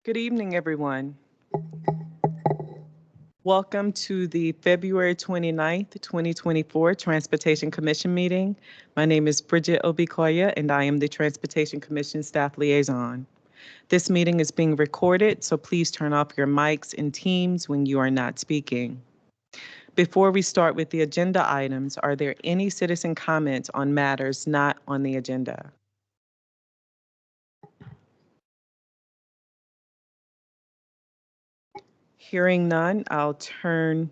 Good evening, everyone. Welcome to the February 29th, 2024 Transportation Commission meeting. My name is Bridget Obikoya, and I am the Transportation Commission Staff Liaison. This meeting is being recorded, so please turn off your mics and Teams when you are not speaking. Before we start with the agenda items, are there any citizen comments on matters not on the agenda? Hearing none, I'll turn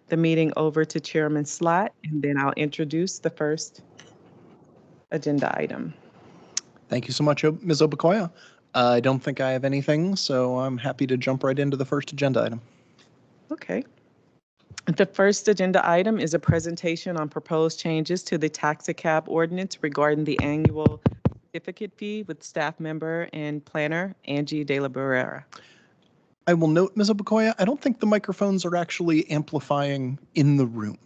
the meeting over to Chairman Slot, and then I'll introduce the first agenda item. Thank you so much, Ms. Obakoya. I don't think I have anything, so I'm happy to jump right into the first agenda item. Okay. The first agenda item is a presentation on proposed changes to the taxicab ordinance regarding the annual certificate fee with staff member and planner Angie De La Barrera. I will note, Ms. Obakoya, I don't think the microphones are actually amplifying in the room.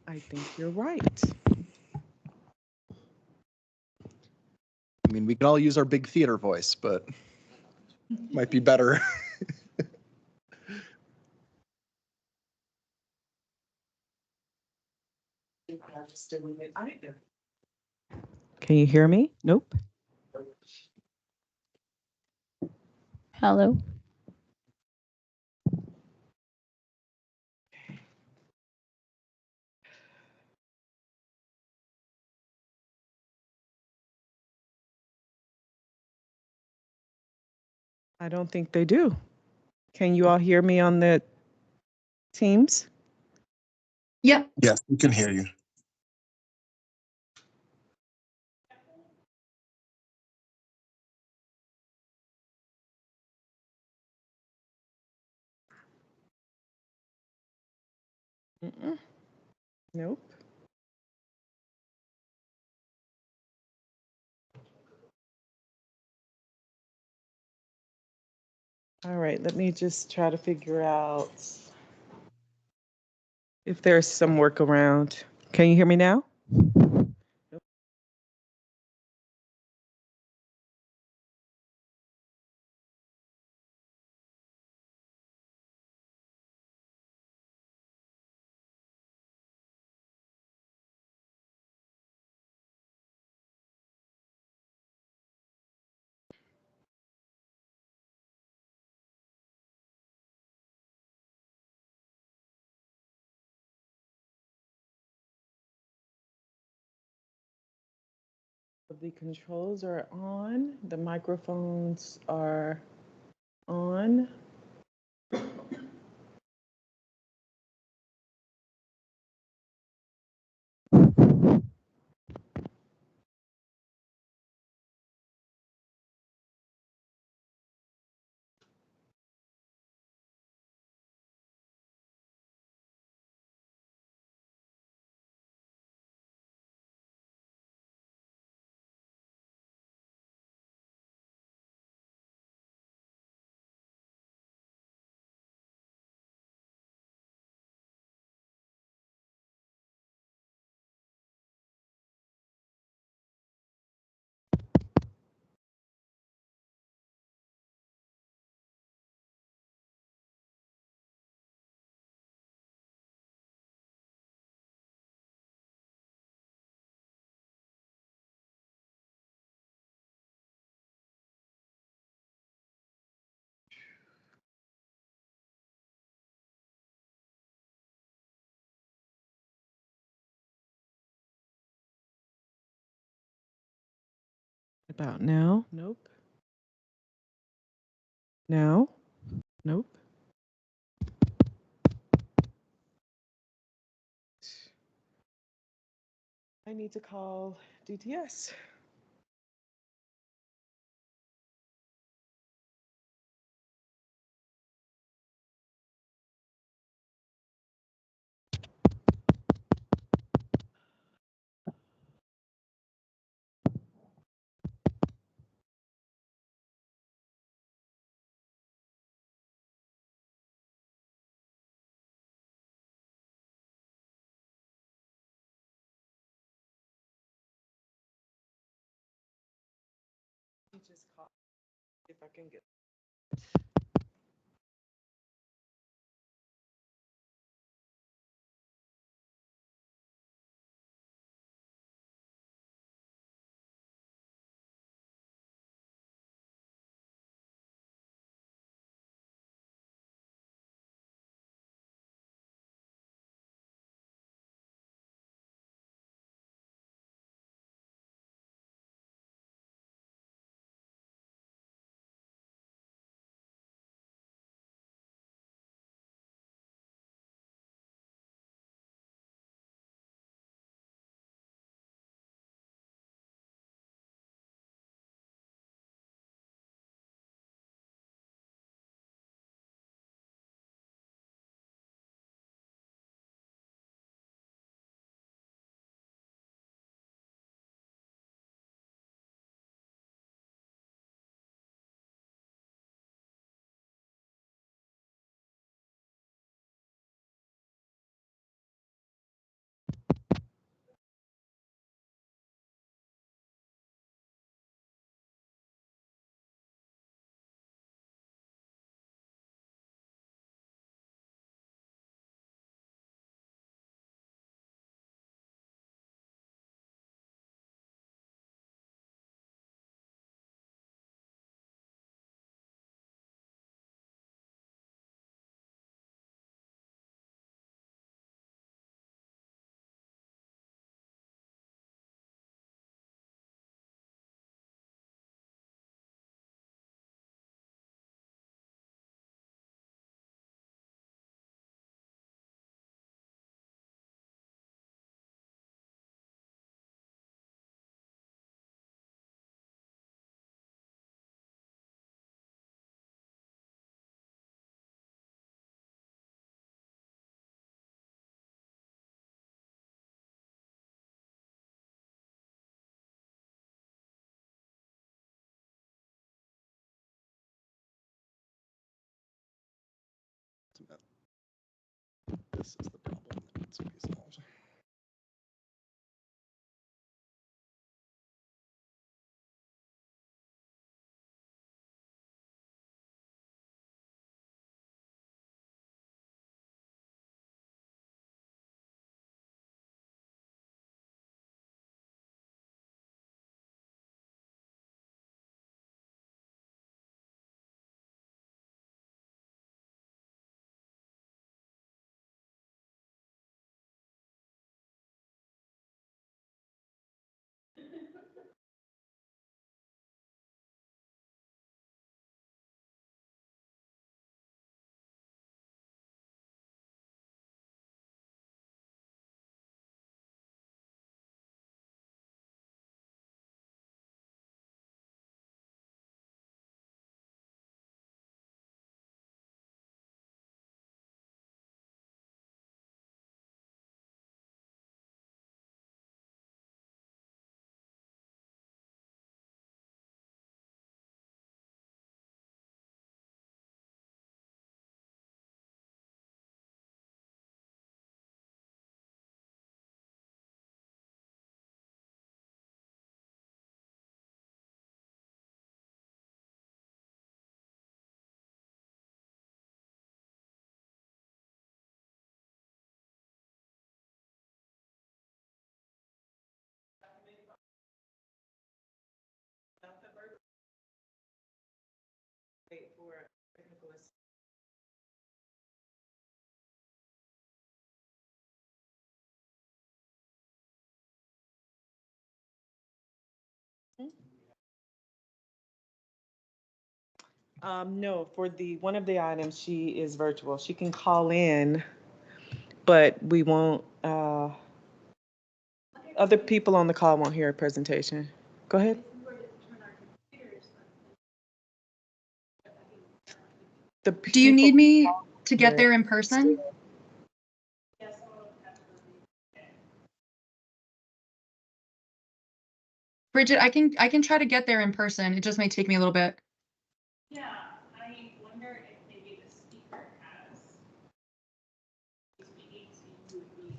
I think you're right. I mean, we can all use our big theater voice, but might be better. Can you hear me? Nope. Hello. I don't think they do. Can you all hear me on the Teams? Yep. Yes, we can hear you. Nope. All right, let me just try to figure out if there's some workaround. Can you hear me now? The controls are on, the microphones are on. About now? Nope. Now? Nope. I need to call DTS. Just call if I can get. This is the problem that needs to be solved. Wait for technical assistance. No, for the, one of the items, she is virtual. She can call in, but we won't, other people on the call won't hear her presentation. Go ahead. Do you need me to get there in person? Bridget, I can try to get there in person. It just may take me a little bit. Yeah, I wonder if maybe the speaker has speaking, so you would be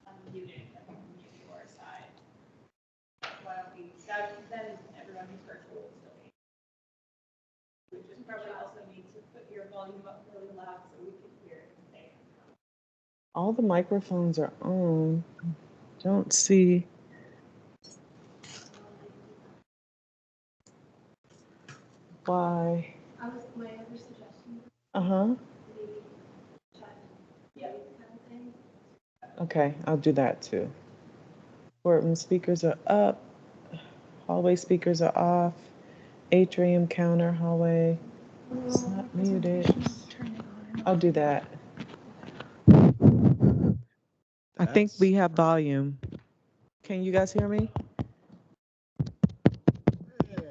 unmuted from your side. Why don't we, that, then everyone who's virtual will still volume up really loud so we can hear it. All the microphones are on. Don't see. Why? I was, my other suggestion, Uh-huh. maybe chat, yeah, kind of thing. Okay, I'll do that too. Courtroom speakers are up. Hallway speakers are off. Atrium counter hallway. It's not muted. I'll do that. I think That's we have volume. Can you guys hear me?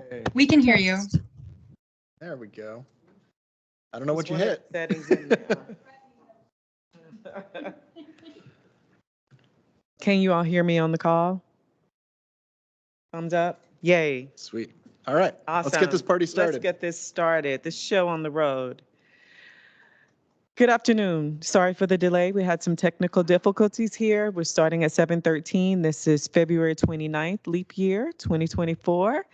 Hey, We can hear you. there we go. I don't know what It's you one of hit. the settings in there. Can you all hear me on the call? Thumbs up? Yay. Sweet. All right. Awesome. Let's get this party started. Let's get this started. This show on the road. Good afternoon. Sorry for the delay. We had some technical difficulties here. We're starting at 7:13. This is February 29th, leap year 2024.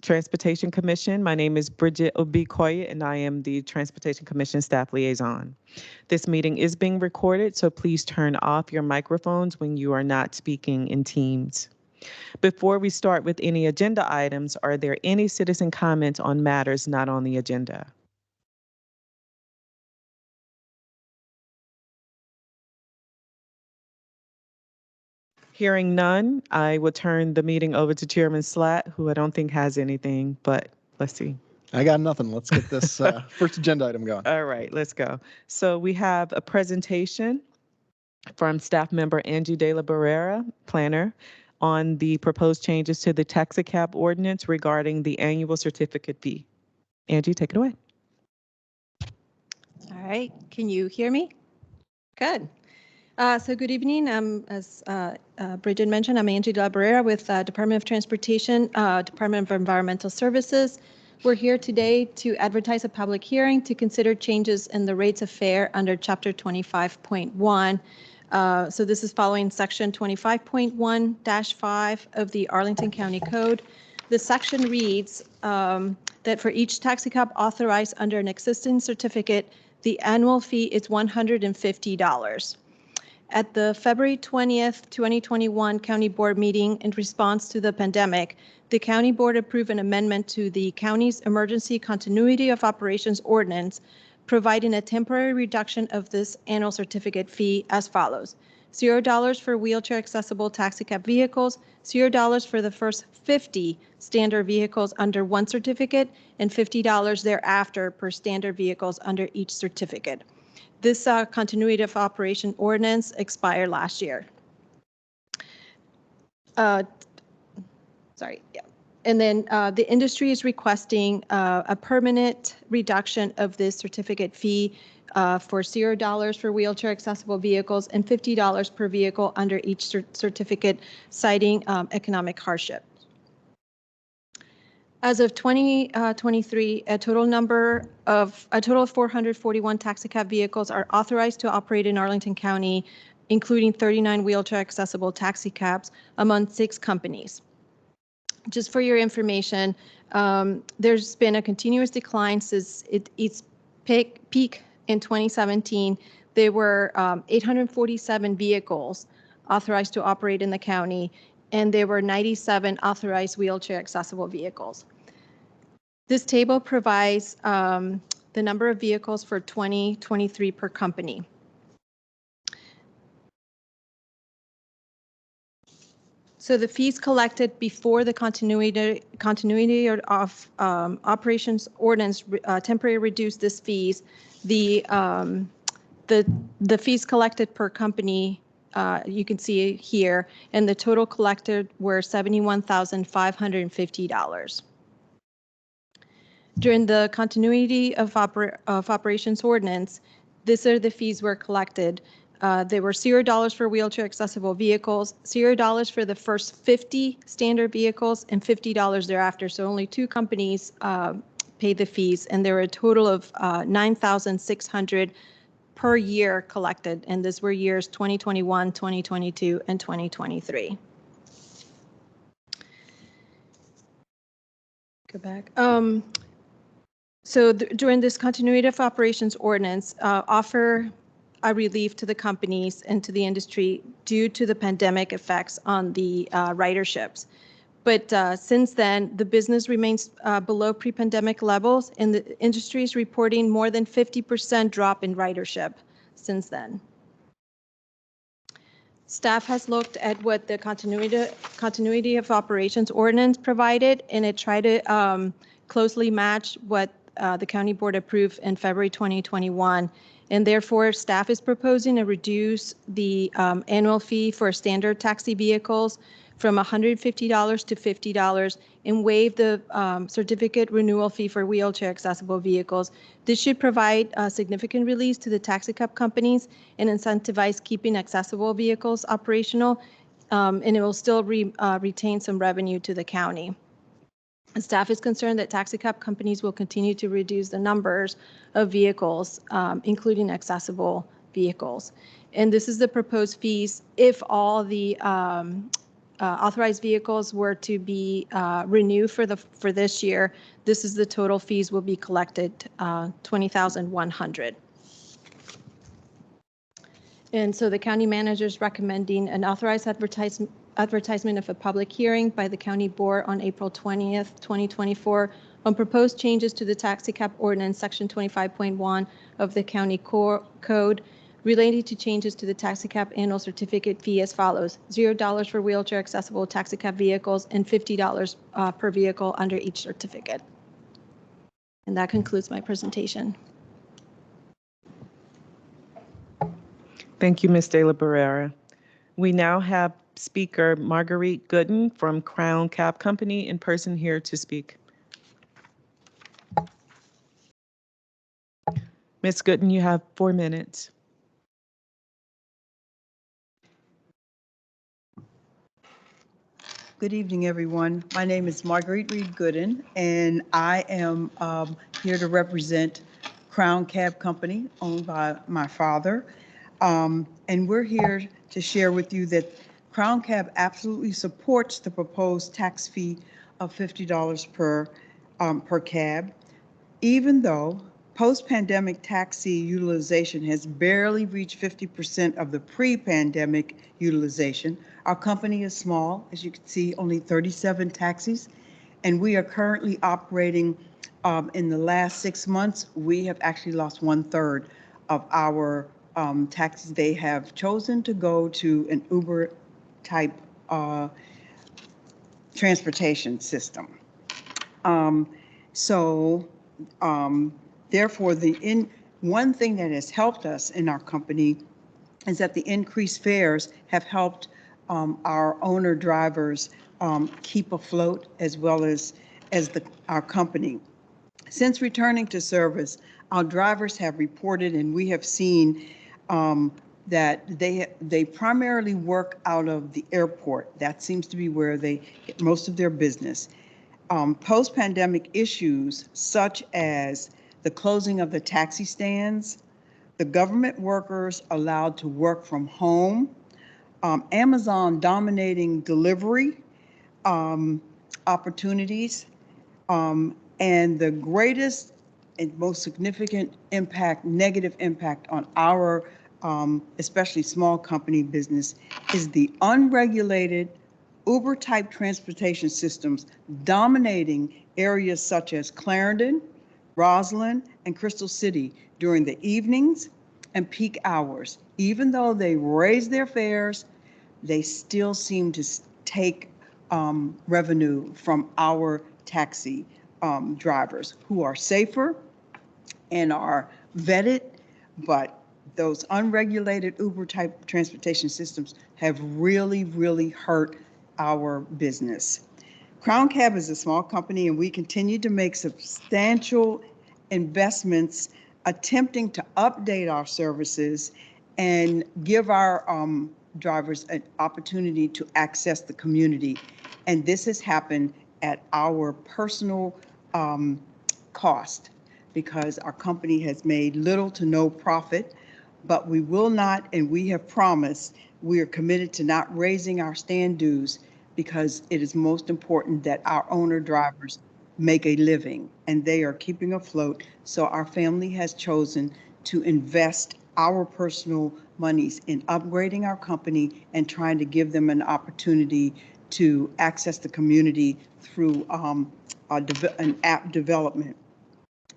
Transportation Commission. My name is Bridget Obikoye, and I am the Transportation Commission Staff Liaison. This meeting is being recorded, so please turn off your microphones when you are not speaking in Teams. Before we start with any agenda items, are there any citizen comments on matters not on the agenda? Hearing none, I will turn the meeting over to Chairman Slatt, who I don't think has anything, but let's see. I got nothing. Let's get this first agenda item going. All right, let's go. So we have a presentation from staff member Angie De La Barrera, planner, on the proposed changes to the taxi cab ordinance regarding the annual certificate fee. Angie, take it away. All right, can you hear me? Good. So good evening. As Bridget mentioned, I'm Angie De La Barrera with Department of Transportation, Department of Environmental Services. We're here today to advertise a public hearing to consider changes in the rates of fare under Chapter 25.1. So this is following Section 25.1-5 of the Arlington County Code. The section reads that for each taxicab authorized under an existing certificate, the annual fee is $150. At the February 20th, 2021 County Board meeting in response to the pandemic, the County Board approved an amendment to the county's Emergency Continuity of Operations Ordinance, providing a temporary reduction of this annual certificate fee as follows. $0 for wheelchair accessible taxicab vehicles, $0 for the first 50 standard vehicles under one certificate, and $50 thereafter per standard vehicles under each certificate. This continuity of operation ordinance expired last year. Sorry, yeah. And then the industry is requesting a permanent reduction of this certificate fee for $0 for wheelchair accessible vehicles and $50 per vehicle under each certificate, citing economic hardship. As of 2023, a total of 441 taxicab vehicles are authorized to operate in Arlington County, including 39 wheelchair accessible taxicabs among 6 companies. Just for your information, there's been a continuous decline since its peak in 2017. There were 847 vehicles authorized to operate in the county, and there were 97 authorized wheelchair accessible vehicles. This table provides the number of vehicles for 2023 per company. So the fees collected before the continuity of operations ordinance temporarily reduced this fees. The fees collected per company you can see here, and the total collected were $71,550. During the continuity of operations ordinance, these are the fees were collected. There were $0 for wheelchair accessible vehicles, $0 for the first 50 standard vehicles, and $50 thereafter. So only 2 companies paid the fees, and there were a total of $9,600 per year collected, and these were years 2021, 2022, and 2023. Go back. So during this continuity of operations ordinance, offer a relief to the companies and to the industry due to the pandemic effects on the riderships. But since then, the business remains below pre-pandemic levels, and the industry is reporting more than 50% drop in ridership since then. Staff has looked at what the continuity of operations ordinance provided, and it tried to closely match what the county board approved in February 2021. And therefore, staff is proposing to reduce the annual fee for standard taxi vehicles from $150 to $50 and waive the certificate renewal fee for wheelchair accessible vehicles. This should provide significant release to the taxi cab companies and incentivize keeping accessible vehicles operational, and it will still retain some revenue to the county. And staff is concerned that taxi cab companies will continue to reduce the numbers of vehicles, including accessible vehicles. And this is the proposed fees if all the authorized vehicles were to be renewed for this year. This is the total fees will be collected, $20,100. And so the county manager is recommending an authorized advertisement of a public hearing by the county board on April 20th, 2024 on proposed changes to the taxi cab ordinance section 25.1 of the county code relating to changes to the taxi cab annual certificate fee as follows: $0 for wheelchair accessible taxi cab vehicles and $50 per vehicle under each certificate. And that concludes my presentation. Thank you, Ms. De La Barrera. We now have speaker Marguerite Gooden from Crown Cab Company in person here to speak. Ms. Gooden, you have 4 minutes. Good evening, everyone. My name is Marguerite Reed Gooden, and I am here to represent Crown Cab Company, owned by my father. And we're here to share with you that Crown Cab absolutely supports the proposed tax fee of $50 per cab, even though post-pandemic taxi utilization has barely reached 50% of the pre-pandemic utilization. Our company is small, as you can see, only 37 taxis, and we are currently operating in the last 6 months. We have actually lost 1/3 of our taxis. They have chosen to go to an Uber type transportation system. Therefore, one thing that has helped us in our company is that the increased fares have helped our owner drivers keep afloat, as well as our company. Since returning to service, our drivers have reported, and we have seen that they primarily work out of the airport. That seems to be where they get most of their business. Post-pandemic issues such as the closing of the taxi stands, the government workers allowed to work from home, Amazon dominating delivery opportunities, and the greatest and most significant impact, negative impact on our especially small company business, is the unregulated Uber-type transportation systems dominating areas such as Clarendon, Roslyn, and Crystal City during the evenings and peak hours. Even though they raise their fares, they still seem to take revenue from our taxi drivers who are safer and are vetted, but those unregulated Uber-type transportation systems have really, really hurt our business. Crown Cab is a small company, and we continue to make substantial investments attempting to update our services and give our drivers an opportunity to access the community. And this has happened at our personal cost, because our company has made little to no profit. But we will not, and we have promised, we are committed to not raising our stand dues, because it is most important that our owner drivers make a living, and they are keeping afloat. So our family has chosen to invest our personal monies in upgrading our company and trying to give them an opportunity to access the community through an app development.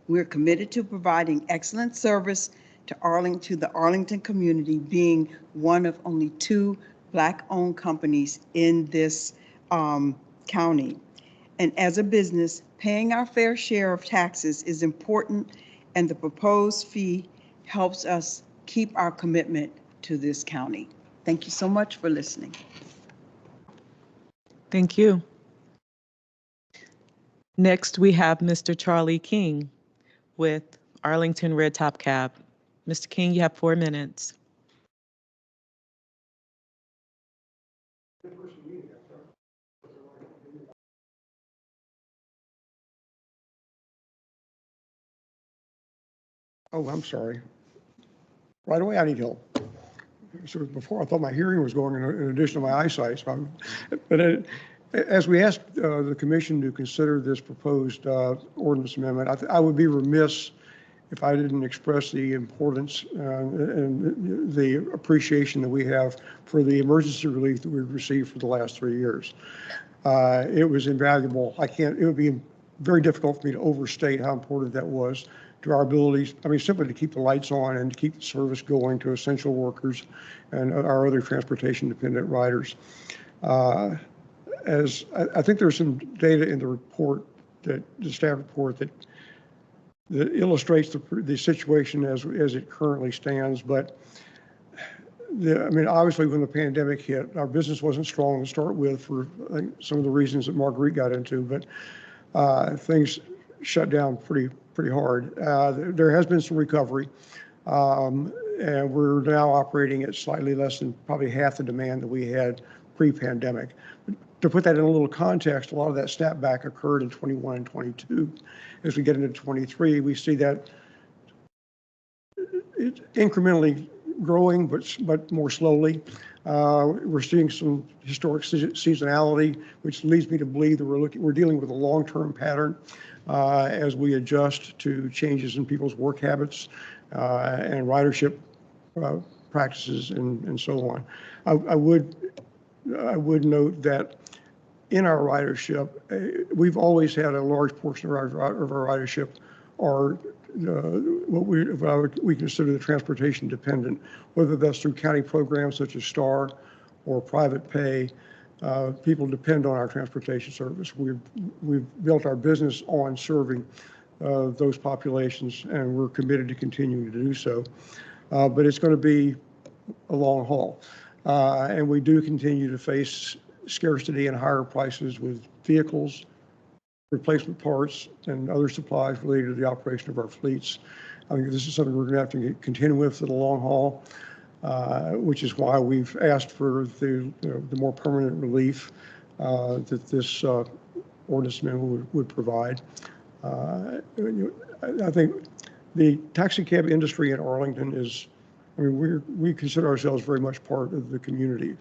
We're committed to providing excellent service to the Arlington community, being one of only 2 Black-owned companies in this county. And as a business, paying our fair share of taxes is important, and the proposed fee helps us keep our commitment to this county. Thank you so much for listening. Thank you. Next, we have Mr. Charlie King with Arlington Red Top Cab. Mr. King, you have 4 minutes. Oh, I'm sorry. Right away, I need help. So before, I thought my hearing was going in addition to my eyesight. So as we asked the commission to consider this proposed ordinance amendment, I would be remiss if I didn't express the importance and the appreciation that we have for the emergency relief that we've received for the last 3 years. It was invaluable. It would be very difficult for me to overstate how important that was to our abilities, simply to keep the lights on and to keep the service going to essential workers and our other transportation-dependent riders. As I think there's some data in the report, the staff report, that illustrates the situation as it currently stands. But obviously, when the pandemic hit, our business wasn't strong to start with for some of the reasons that Marguerite got into, but things shut down pretty hard. There has been some recovery, and we're now operating at slightly less than probably half the demand that we had pre-pandemic. To put that in a little context, a lot of that snapback occurred in 21 and 22. As we get into 23, we see that it's incrementally growing, but more slowly. We're seeing some historic seasonality, which leads me to believe that we're dealing with a long-term pattern as we adjust to changes in people's work habits and ridership practices and so on. I would note that in our ridership, we've always had a large portion of our ridership are what we consider the transportation dependent, whether that's through county programs such as STAR or private pay. People depend on our transportation service. We've built our business on serving those populations, and we're committed to continuing to do so. But it's going to be a long haul. And we do continue to face scarcity and higher prices with vehicles, replacement parts, and other supplies related to the operation of our fleets. I think this is something we're going to have to contend with for the long haul, which is why we've asked for the more permanent relief that this ordinance amendment would provide. I think the taxi cab industry in Arlington is, we consider ourselves very much part of the community.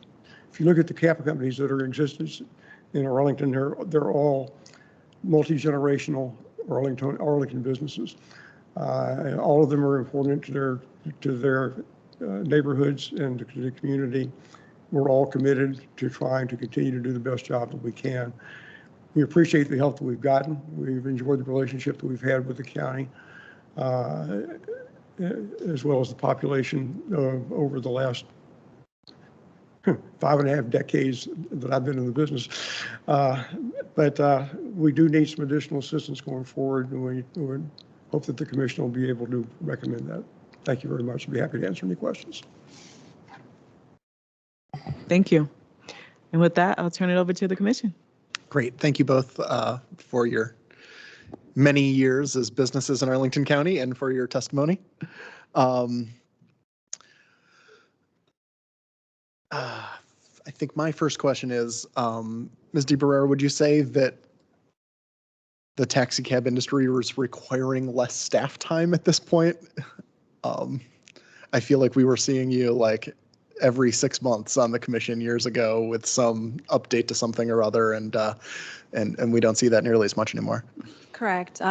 If you look at the cab companies that are in existence in Arlington, they're all multi-generational Arlington businesses. All of them are important to their neighborhoods and to the community. We're all committed to trying to continue to do the best job that we can. We appreciate the help that we've gotten. We've enjoyed the relationship that we've had with the county, as well as the population over the last 5.5 decades that I've been in the business. But we do need some additional assistance going forward, and we hope that the commission will be able to recommend that. Thank you very much. I'd be happy to answer any questions. Thank you. And with that, I'll turn it over to the commission. Great. Thank you both for your many years as businesses in Arlington County and for your testimony. I think my first question is, Ms. DeBarrera, would you say that the taxi cab industry is requiring less staff time at this point? I feel like we were seeing you every 6 months on the commission years ago with some update to something or other, and we don't see that nearly as much anymore. Correct.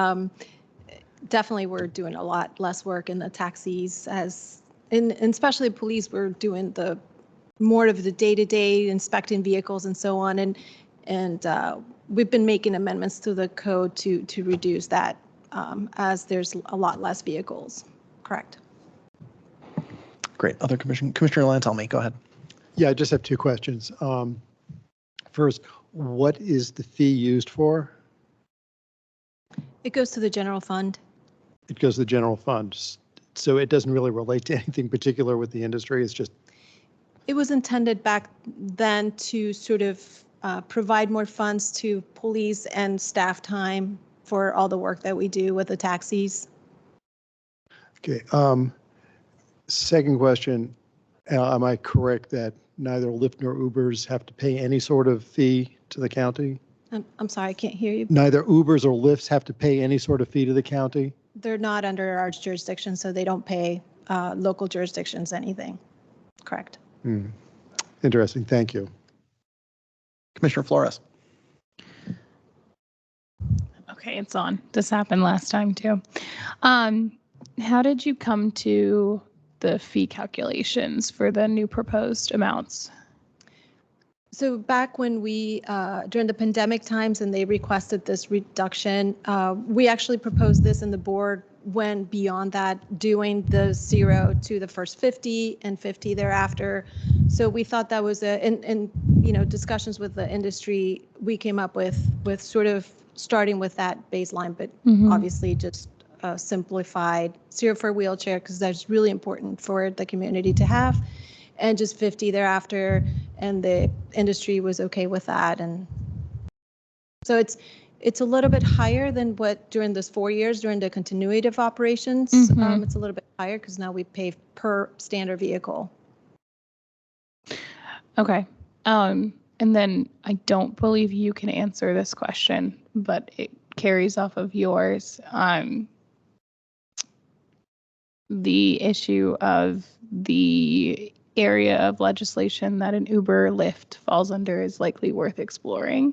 Definitely, we're doing a lot less work in the taxis and especially police. We're doing the more of the day-to-day inspecting vehicles and so on. And we've been making amendments to the code to reduce that as there's a lot less vehicles. Correct. Great. Other Commissioner Lantelmi, go ahead. Yeah, I just have two questions. First, what is the fee used for? It goes to the general fund. It goes to the general fund. So it doesn't really relate to anything particular with the industry. It's just. It was intended back then to sort of provide more funds to police and staff time for all the work that we do with the taxis. Okay. Second question, am I correct that neither Lyft nor Ubers have to pay any sort of fee to the county? I'm sorry, I can't hear you. Neither Ubers or Lyfts have to pay any sort of fee to the county? They're not under our jurisdiction, so they don't pay local jurisdictions anything. Correct. Interesting. Thank you. Commissioner Flores. Okay, it's on. This happened last time too. How did you come to the fee calculations for the new proposed amounts? So back when we, during the pandemic times and they requested this reduction, we actually proposed this and the board went beyond that, doing the 0 to the first 50 and 50 thereafter. So we thought that was in discussions with the industry, we came up with sort of starting with that baseline, but obviously just simplified 0 for wheelchair because that's really important for the community to have, and just 50 thereafter, and the industry was okay with that. And so it's a little bit higher than what during those 4 years during the continuity of operations. It's a little bit higher because now we pay per standard vehicle. Okay. And then I don't believe you can answer this question, but it carries off of yours. The issue of the area of legislation that an Uber Lyft falls under is likely worth exploring,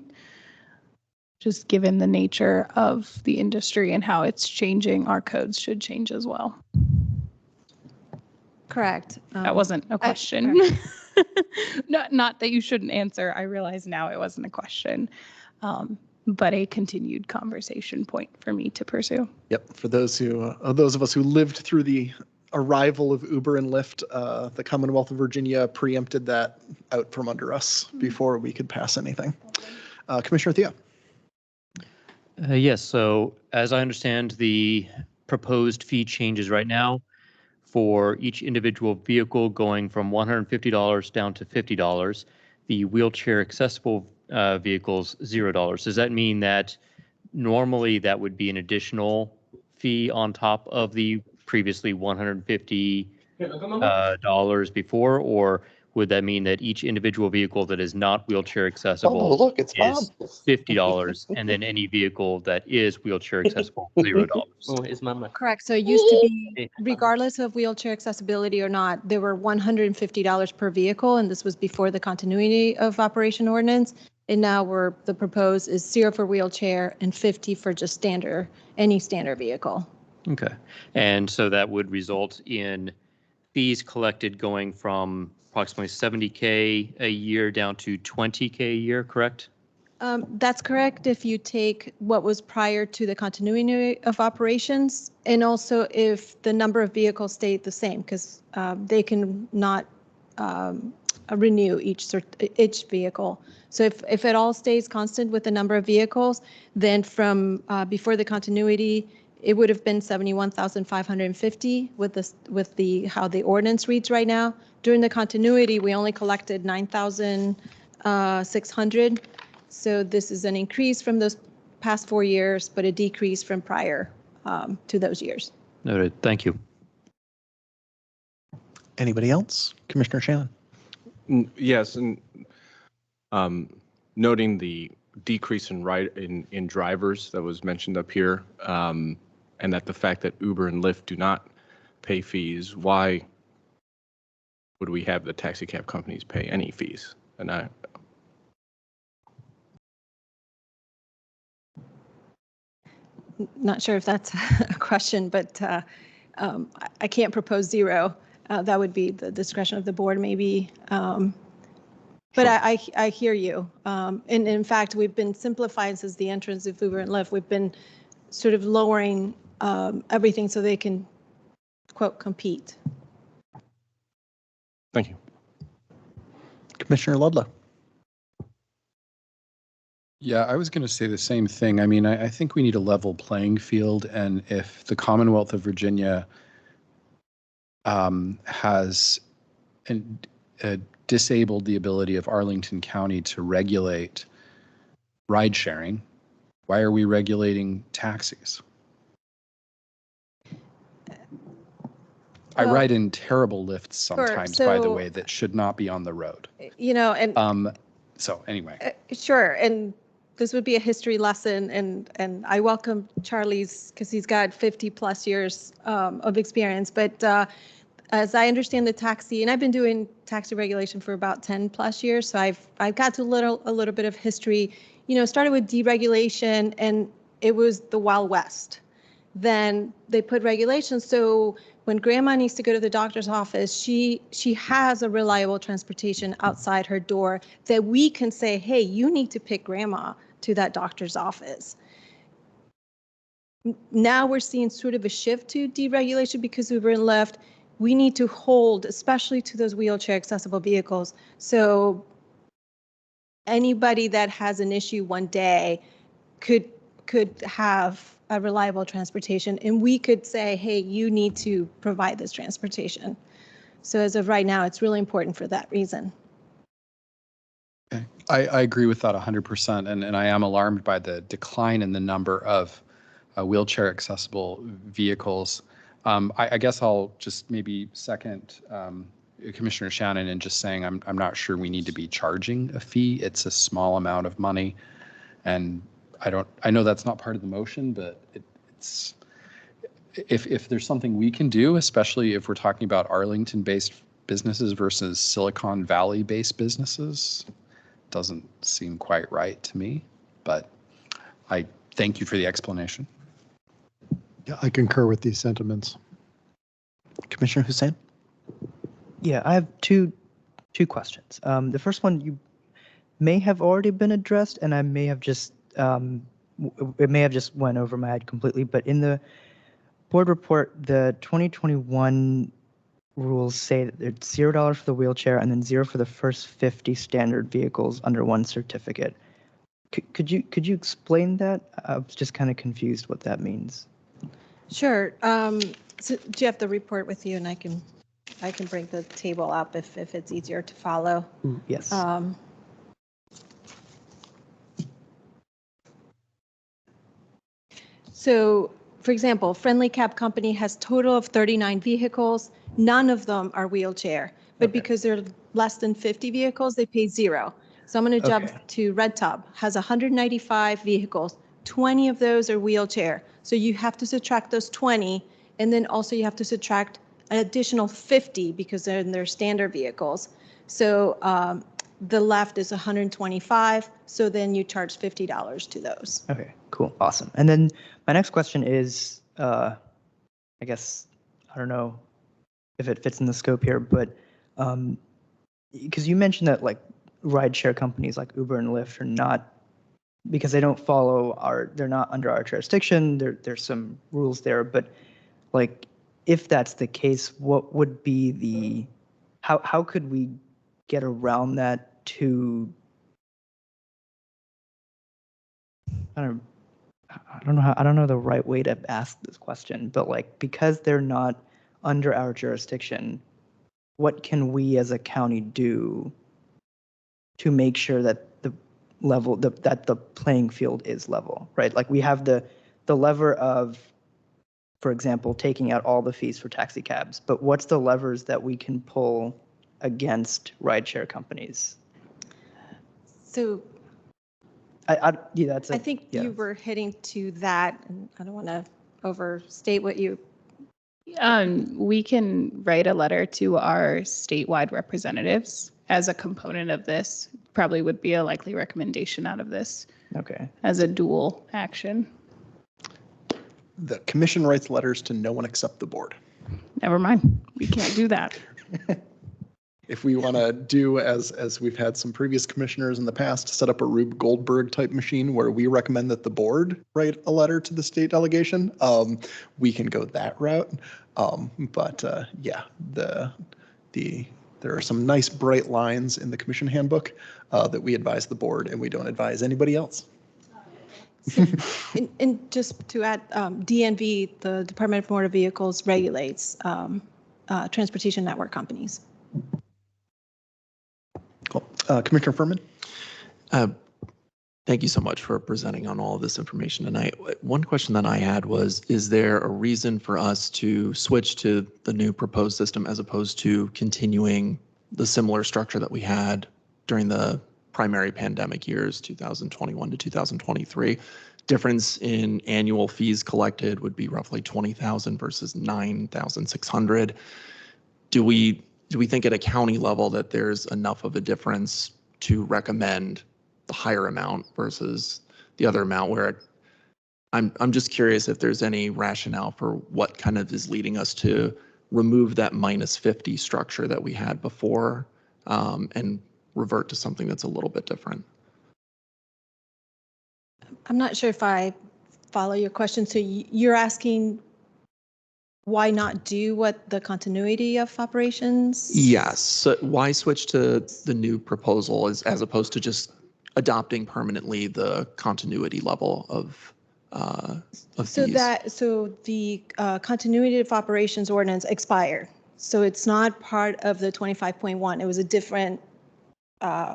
just given the nature of the industry and how it's changing. Our codes should change as well. Correct. That wasn't a question. Not that you shouldn't answer. I realize now it wasn't a question, but a continued conversation point for me to pursue. Yep. For those of us who lived through the arrival of Uber and Lyft, the Commonwealth of Virginia preempted that out from under us before we could pass anything. Commissioner Thea. Yes. So as I understand, the proposed fee changes right now for each individual vehicle going from $150 down to $50. The wheelchair accessible vehicles, $0. Does that mean that normally that would be an additional fee on top of the previously $150 dollars before, or would that mean that each individual vehicle that is not wheelchair accessible is $50, and then any vehicle that is wheelchair accessible, $0? Correct. So it used to be, regardless of wheelchair accessibility or not, there were $150 per vehicle, and this was before the continuity of operation ordinance. And now the proposed is 0 for wheelchair and 50 for just any standard vehicle. Okay. And so that would result in fees collected going from approximately $70K a year down to $20K a year, correct? That's correct if you take what was prior to the continuity of operations, and also if the number of vehicles stayed the same, because they can not renew each vehicle. So if it all stays constant with the number of vehicles, then from before the continuity, it would have been $71,550 with how the ordinance reads right now. During the continuity, we only collected $9,600. So this is an increase from those past 4 years, but a decrease from prior to those years. Noted. Thank you. Anybody else? Commissioner Shannon. Yes, and noting the decrease in drivers that was mentioned up here, and that the fact that Uber and Lyft do not pay fees, why would we have the taxi cab companies pay any fees? And Not sure if that's a question, but I can't propose zero. That would be the discretion of the board maybe. But I hear you. And in fact, we've been simplifying since the entrance of Uber and Lyft. We've been sort of lowering everything so they can, quote, compete. thank you. Commissioner Ludlow. Yeah, I was going to say the same thing. I mean, I think we need a level playing field, and if the Commonwealth of Virginia has disabled the ability of Arlington County to regulate ride sharing, why are we regulating taxis? I ride in terrible lifts sometimes, by the way, that should not be on the road. You know, and so anyway. Sure, and this would be a history lesson, and I welcome Charlie's because he's got 50 plus years of experience. But as I understand the taxi, and I've been doing taxi regulation for about 10 plus years, so I've got to a little bit of history. You know, started with deregulation, and it was the Wild West. Then they put regulations, so when grandma needs to go to the doctor's office, she has a reliable transportation outside her door that we can say, hey, you need to pick grandma to that doctor's office. Now we're seeing sort of a shift to deregulation because Uber and Lyft. We need to hold, especially to those wheelchair accessible vehicles. So anybody that has an issue one day could have a reliable transportation, and we could say, hey, you need to provide this transportation. So as of right now, it's really important for that reason. Okay. I agree with that 100%, and I am alarmed by the decline in the number of wheelchair accessible vehicles. I guess I'll just maybe second Commissioner Shannon in just saying I'm not sure we need to be charging a fee. It's a small amount of money, and I know that's not part of the motion, but it's if there's something we can do, especially if we're talking about Arlington-based businesses versus Silicon Valley-based businesses, doesn't seem quite right to me. But I thank you for the explanation. Yeah, I concur with these sentiments. Commissioner Hussain. Yeah, I have two questions. The first one you may have already been addressed, and I may have just it may have just went over my head completely. But in the board report, the 2021 rules say that it's $0 for the wheelchair and then 0 for the first 50 standard vehicles under one certificate. Could you explain that? I was just kind of confused what that means. Sure. So do you have the report with you, and I can bring the table up if it's easier to follow. Ooh, yes. So, for example, Friendly Cab Company has total of 39 vehicles. None of them are wheelchair, but because they're less than 50 vehicles, they pay 0. So I'm going to jump to Red Tub, has 195 vehicles. 20 of those are wheelchair. So you have to subtract those 20, and then also you have to subtract an additional 50 because they're in their standard vehicles. So the left is 125. So then you charge $50 to those. Okay, cool, awesome. And then my next question is, I guess, I don't know if it fits in the scope here, but because you mentioned that like rideshare companies like Uber and Lyft are not, because they don't follow they're not under our jurisdiction, there's some rules there, but like, if that's the case, what would be how could we get around that to, I don't know the right way to ask this question, but like, because they're not under our jurisdiction, what can we as a county do to make sure that the level, that the playing field is level, right? Like we have the lever of, for example, taking out all the fees for taxi cabs, but what's the levers that we can pull against rideshare companies? So I think you were hitting to that, and I don't want to overstate what you We can write a letter to our statewide representatives as a component of this. Probably would be a likely recommendation out of this Okay. as a dual action. The commission writes letters to no one except the board. Never mind. We can't do that. If we want to do as we've had some previous commissioners in the past, set up a Rube Goldberg type machine where we recommend that the board write a letter to the state delegation, we can go that route. Yeah, there are some nice bright lines in the commission handbook that we advise the board and we don't advise anybody else. And just to add, DNV, the Department of Motor Vehicles, regulates transportation network companies. Cool. Commissioner Furman? Thank you so much for presenting on all of this information tonight. One question that I had was, is there a reason for us to switch to the new proposed system as opposed to continuing the similar structure that we had during the primary pandemic years, 2021 to 2023? Difference in annual fees collected would be roughly 20,000 versus 9,600. Do we think at a county level that there's enough of a difference to recommend the higher amount versus the other amount, where I'm just curious if there's any rationale for what kind of is leading us to remove that -50 structure that we had before and revert to something that's a little bit different. I'm not sure if I follow your question. So you're asking why not do what the continuity of operations? Yes. So why switch to the new proposal as opposed to just adopting permanently the continuity level of So fees? so the continuity of operations ordinance expired. So it's not part of the 25.1. It was a different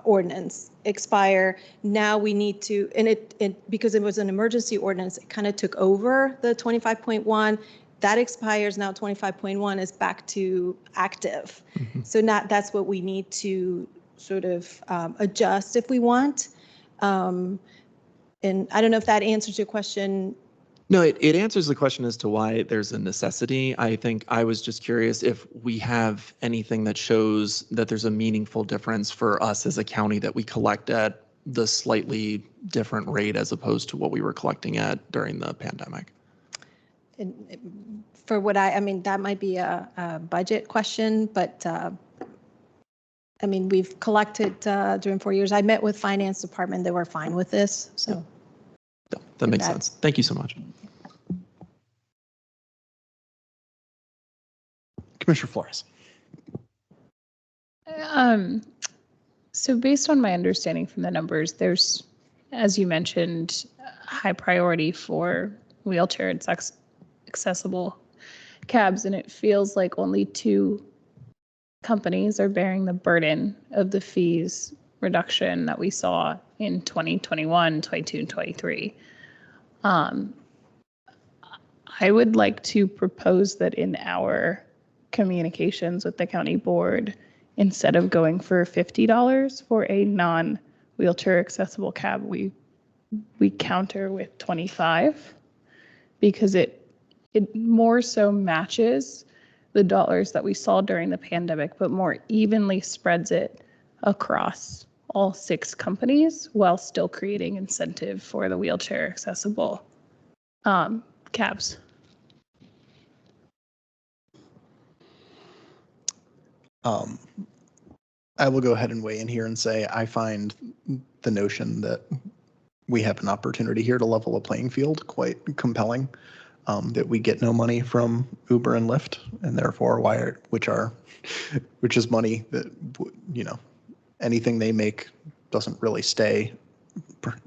ordinance expire. Now we need to, and it because it was an emergency ordinance, it kind of took over the 25.1. That expires now. 25.1 is back to active. Mm-hmm. So that's what we need to sort of adjust if we want. And I don't know if that answers your question. No, it answers the question as to why there's a necessity. I think I was just curious if we have anything that shows that there's a meaningful difference for us as a county that we collect at the slightly different rate as opposed to what we were collecting at during the pandemic. And for what I mean, that might be a budget question, but I mean, we've collected during 4 years. I met with finance department. They were fine with this. So Yeah, that makes sense. Thank you so much. Commissioner Flores. So based on my understanding from the numbers, there's, as you mentioned, high priority for wheelchair accessible cabs, and it feels like only 2 companies are bearing the burden of the fees reduction that we saw in 2021, 22, and 23. I would like to propose that in our communications with the county board, instead of going for $50 for a non-wheelchair accessible cab, we counter with 25, because it more so matches the dollars that we saw during the pandemic, but more evenly spreads it across all 6 companies while still creating incentive for the wheelchair accessible cabs. I will go ahead and weigh in here and say I find the notion that we have an opportunity here to level a playing field quite compelling. That we get no money from Uber and Lyft, and therefore which is money that, you know, anything they make doesn't really stay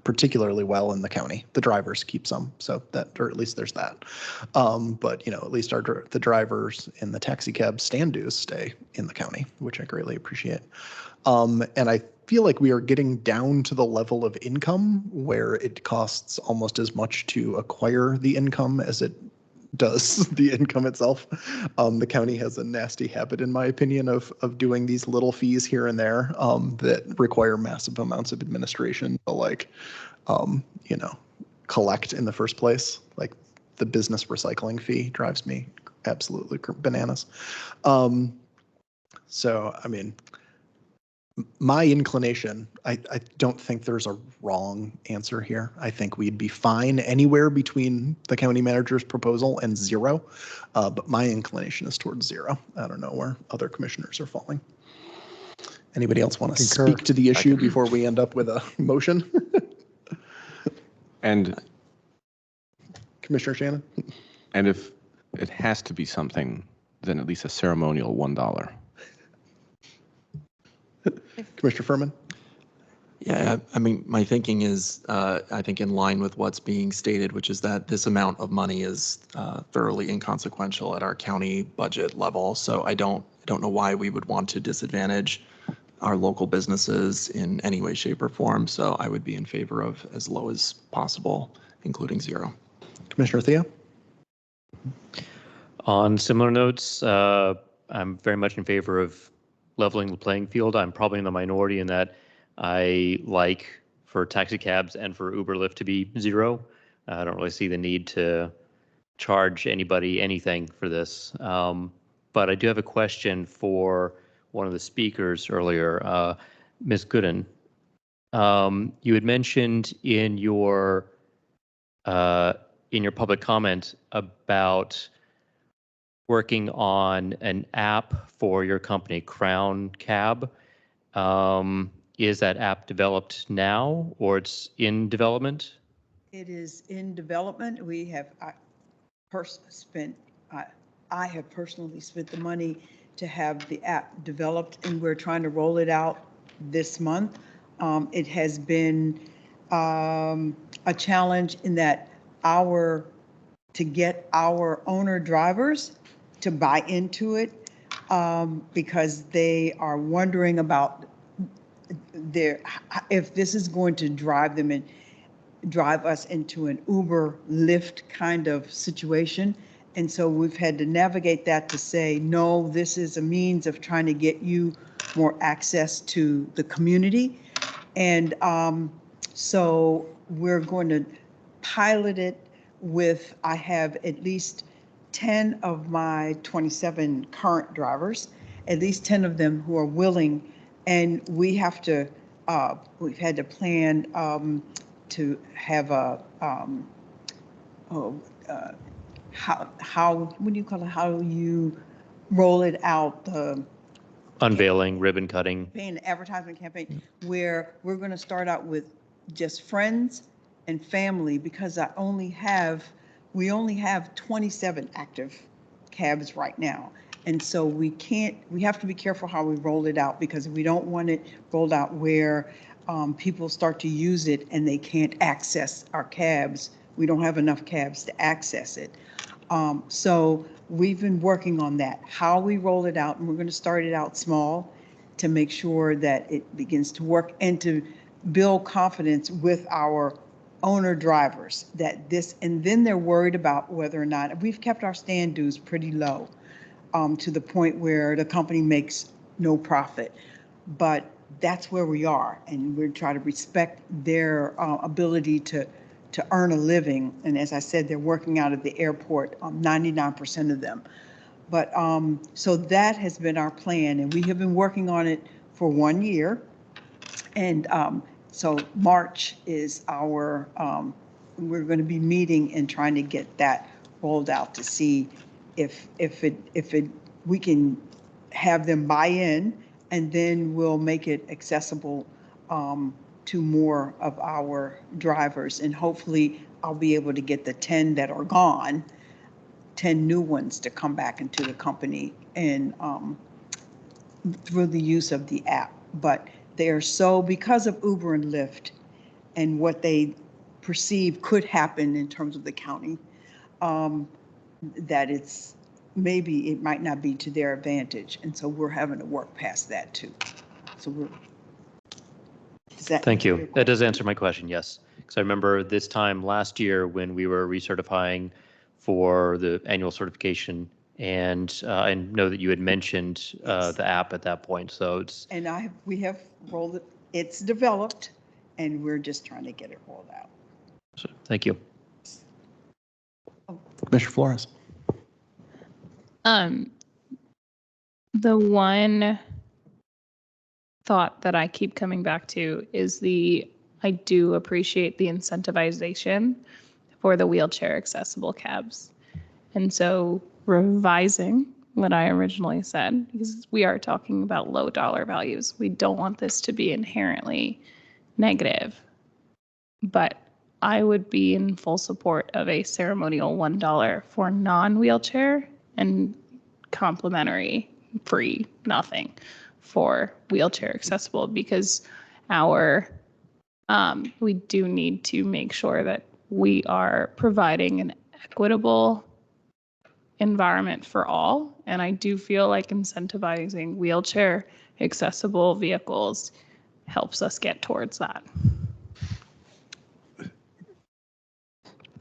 particularly well in the county. The drivers keep some, so that, or at least there's that. But you know, at least the drivers in the taxi cab stand dues stay in the county, which I greatly appreciate. And I feel like we are getting down to the level of income where it costs almost as much to acquire the income as it does the income itself. The county has a nasty habit, in my opinion, of doing these little fees here and there that require massive amounts of administration to you know, collect in the first place. Like the business recycling fee drives me absolutely bananas. So, I mean, my inclination, I don't think there's a wrong answer here. I think we'd be fine anywhere between the county manager's proposal and 0. But my inclination is towards 0. I don't know where other commissioners are falling. Anybody else want to Concur. speak to the issue before we end up with a motion? And Commissioner Shannon? and if it has to be something, then at least a ceremonial $1. Commissioner Furman? Yeah, I mean, my thinking is, I think in line with what's being stated, which is that this amount of money is thoroughly inconsequential at our county budget level. So I don't know why we would want to disadvantage our local businesses in any way, shape, or form. So I would be in favor of as low as possible, including 0. Commissioner Thea? On similar notes, I'm very much in favor of leveling the playing field. I'm probably in the minority in that I like for taxi cabs and for Uber Lyft to be 0. I don't really see the need to charge anybody anything for this. But I do have a question for one of the speakers earlier, Ms. Gooden. You had mentioned in your public comment about working on an app for your company, Crown Cab. Is that app developed now or it's in development? It is in development. We have I have personally spent the money to have the app developed, and we're trying to roll it out this month. It has been a challenge in that to get our owner drivers to buy into it because they are wondering about if this is going to drive them and drive us into an Uber Lyft kind of situation. And so we've had to navigate that to say, no, this is a means of trying to get you more access to the community. And so we're going to pilot it with, I have at least 10 of my 27 current drivers, at least 10 of them who are willing. And we've had to plan to have what do you call it? How you roll it out? Unveiling, ribbon cutting. Advertisement campaign, where we're going to start out with just friends and family, because we only have 27 active cabs right now. And so we have to be careful how we roll it out, because we don't want it rolled out where people start to use it and they can't access our cabs. We don't have enough cabs to access it. So we've been working on that, how we roll it out, and we're going to start it out small to make sure that it begins to work and to build confidence with our owner drivers and then they're worried about whether or not, we've kept our stand dues pretty low to the point where the company makes no profit. But that's where we are, and we're trying to respect their ability to earn a living. And as I said, they're working out of the airport, 99% of them. But so that has been our plan, and we have been working on it for 1 year. And so March is we're going to be meeting and trying to get that rolled out to see if we can have them buy in, and then we'll make it accessible to more of our drivers. And hopefully I'll be able to get the 10 that are gone, 10 new ones to come back into the company and through the use of the app. But they are because of Uber and Lyft and what they perceive could happen in terms of the county, that maybe it might not be to their advantage. And so we're having to work past that too. So Thank you. That does answer my question, yes. Because I remember this time last year when we were recertifying for the annual certification, and I know that you had mentioned the app at that point. So it's. And we have rolled it. It's developed, and we're just trying to get it rolled out. Thank you. Commissioner Flores. The one thought that I keep coming back to is I do appreciate the incentivization for the wheelchair accessible cabs. And so revising what I originally said, because we are talking about low dollar values. We don't want this to be inherently negative, but I would be in full support of a ceremonial $1 for non-wheelchair and complimentary free nothing for wheelchair accessible, because we do need to make sure that we are providing an equitable environment for all. And I do feel like incentivizing wheelchair accessible vehicles helps us get towards that.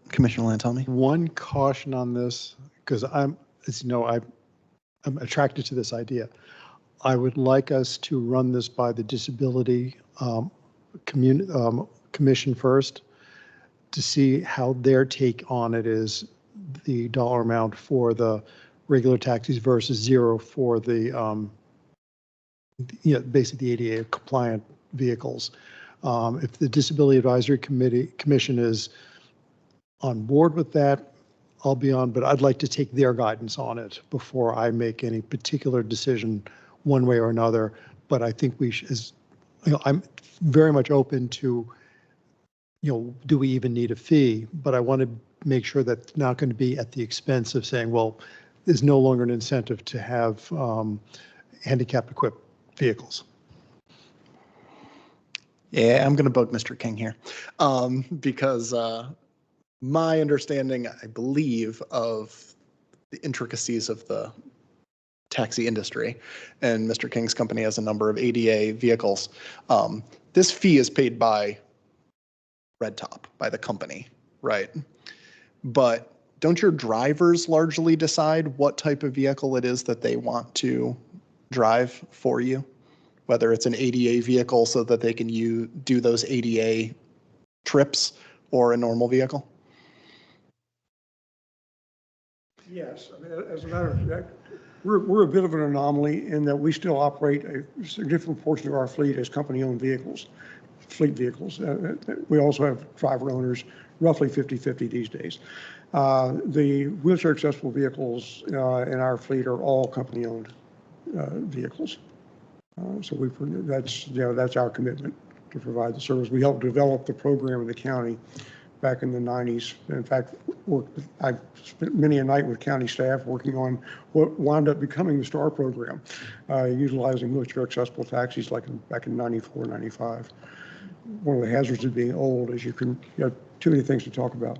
Commissioner Lantelmi? One caution on this, because as you know, I'm attracted to this idea. I would like us to run this by the Disability Commission first to see how their take on it is, the dollar amount for the regular taxis versus zero for the, basically the ADA compliant vehicles. If the Disability Advisory Commission is on board with that, I'll be on, but I'd like to take their guidance on it before I make any particular decision one way or another. But I think we should, I'm very much open to, do we even need a fee? But I want to make sure that it's not going to be at the expense of saying, well, there's no longer an incentive to have handicap equipped vehicles. Yeah, I'm going to bug Mr. King here because my understanding, I believe, of the intricacies of the taxi industry, and Mr. King's company has a number of ADA vehicles. This fee is paid by Red Top, by the company, right? But don't your drivers largely decide what type of vehicle it is that they want to drive for you? Whether it's an ADA vehicle so that they can do those ADA trips, or a normal vehicle? Yes, I mean, as a matter of fact, we're a bit of an anomaly in that we still operate a significant portion of our fleet as company-owned vehicles, fleet vehicles. We also have driver owners, roughly 50-50 these days. The wheelchair accessible vehicles in our fleet are all company-owned vehicles. So that's our commitment to provide the service. We helped develop the program in the county back in the 90s. In fact, I spent many a night with county staff working on what wound up becoming the STAR program, utilizing wheelchair accessible taxis back in 94, 95. One of the hazards of being old is you have too many things to talk about.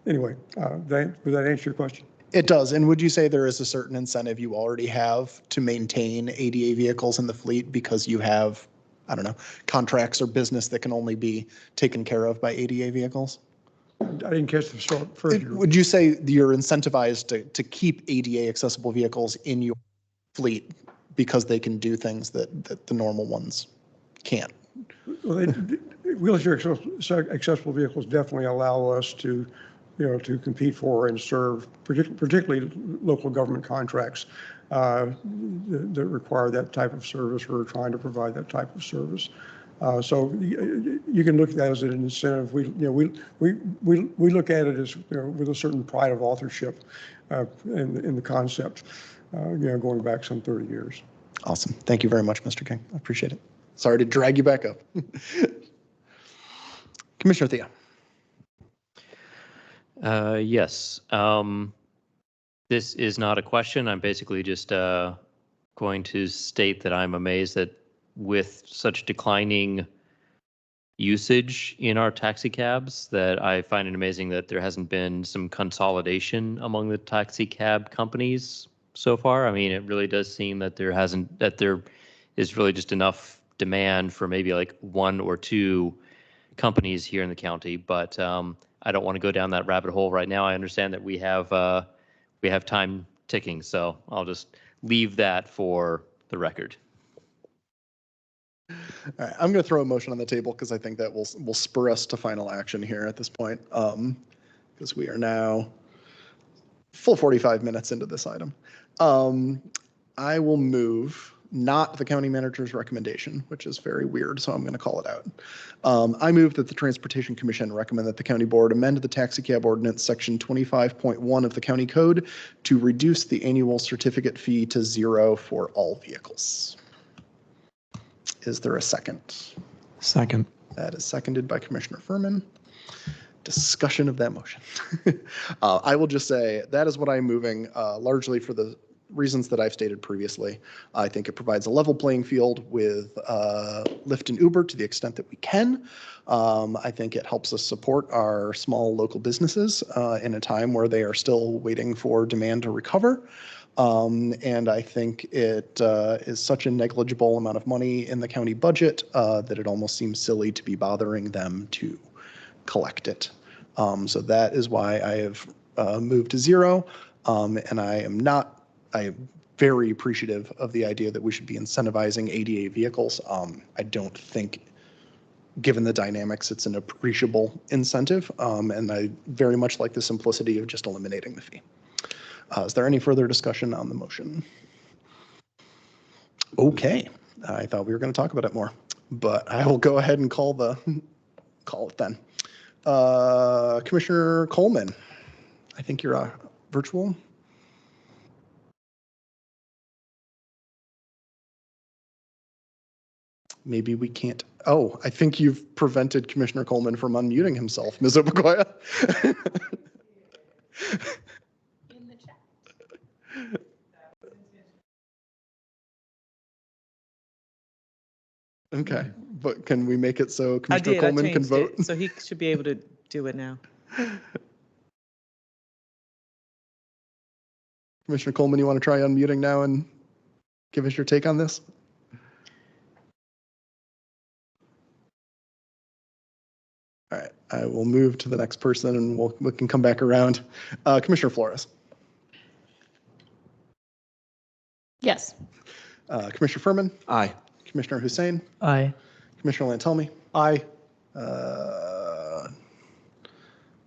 Anyway, would that answer your question? It does. And would you say there is a certain incentive you already have to maintain ADA vehicles in the fleet because you have, I don't know, contracts or business that can only be taken care of by ADA vehicles? I didn't catch the first. Would you say you're incentivized to keep ADA accessible vehicles in your fleet because they can do things that the normal ones can't? Well, wheelchair accessible vehicles definitely allow us to compete for and serve, particularly local government contracts that require that type of service or are trying to provide that type of service. So you can look at that as an incentive. We look at it as with a certain pride of authorship in the concept, going back some 30 years. Awesome. Thank you very much, Mr. King. I appreciate it. Sorry to drag you back up. Commissioner Thea. Yes. This is not a question. I'm basically just going to state that I'm amazed that with such declining usage in our taxi cabs, that I find it amazing that there hasn't been some consolidation among the taxi cab companies so far. I mean, it really does seem that there is really just enough demand for maybe like one or two companies here in the county, but I don't want to go down that rabbit hole right now. I understand that we have time ticking, so I'll just leave that for the record. All right, I'm going to throw a motion on the table because I think that will spur us to final action here at this point. Because we are now full 45 minutes into this item. I will move not the county manager's recommendation, which is very weird, so I'm going to call it out. I move that the Transportation Commission recommend that the county board amend the taxi cab ordinance section 25.1 of the county code to reduce the annual certificate fee to 0 for all vehicles. Is there a second? Second. That is seconded by Commissioner Furman. Discussion of that motion. I will just say that is what I'm moving largely for the reasons that I've stated previously. I think it provides a level playing field with Lyft and Uber to the extent that we can. I think it helps us support our small local businesses in a time where they are still waiting for demand to recover. And I think it is such a negligible amount of money in the county budget that it almost seems silly to be bothering them to collect it. So that is why I have moved to 0. And I am very appreciative of the idea that we should be incentivizing ADA vehicles. I don't think, given the dynamics, it's an appreciable incentive. And I very much like the simplicity of just eliminating the fee. Is there any further discussion on the motion? Okay, I thought we were going to talk about it more, but I will go ahead and call it then. Commissioner Coleman, I think you're virtual. Maybe we can't. Oh, I think you've prevented Commissioner Coleman from unmuting himself, Ms. Obekoya. In the chat. Okay, but can we make it so Commissioner Coleman can vote? So he should be able to do it now. Commissioner Coleman, you want to try unmuting now and give us your take on this? All right, I will move to the next person and we can come back around. Commissioner Flores. Yes. Commissioner Furman. Aye. Commissioner Hussein. Aye. Commissioner Lantelmi. Aye.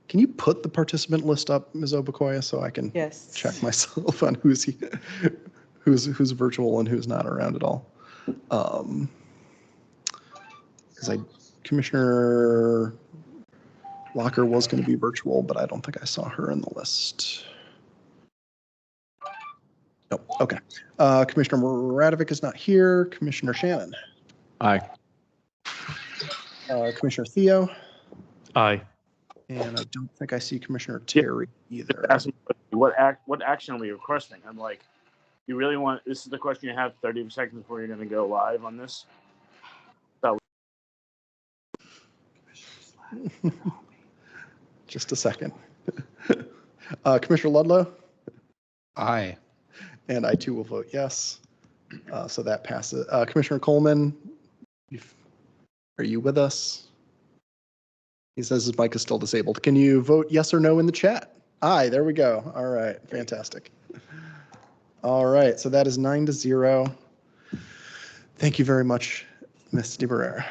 Can you put the participant list up, Ms. Obekoya, so I can check myself on who's virtual and who's not around at all? Because Commissioner Locker was going to be virtual, but I don't think I saw her in the list. Nope. Okay. Commissioner Radovic is not here. Commissioner Shannon. Aye. Commissioner Theo. Aye. And I don't think I see Commissioner Terry either. What action are we requesting? I'm like, you really want, this is the question you have 30 seconds before you're going to go live on this? Just a second. Commissioner Ludlow? Aye. And I too will vote yes. So that passes. Commissioner Coleman, are you with us? He says his mic is still disabled. Can you vote yes or no in the chat? Aye, there we go. All right, fantastic. All right, so that is 9-0. Thank you very much, Ms. DeBarrera.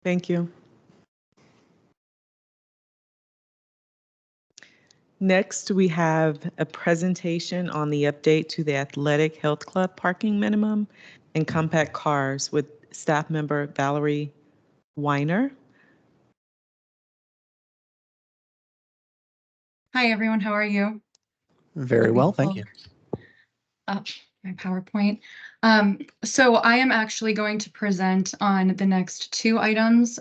Thank you. Next, we have a presentation on the update to the Athletic Health Club parking minimum and compact cars with staff member Valerie Weiner. Hi, everyone. How are you? Very well, thank you. Up my PowerPoint. So I am actually going to present on the next 2 items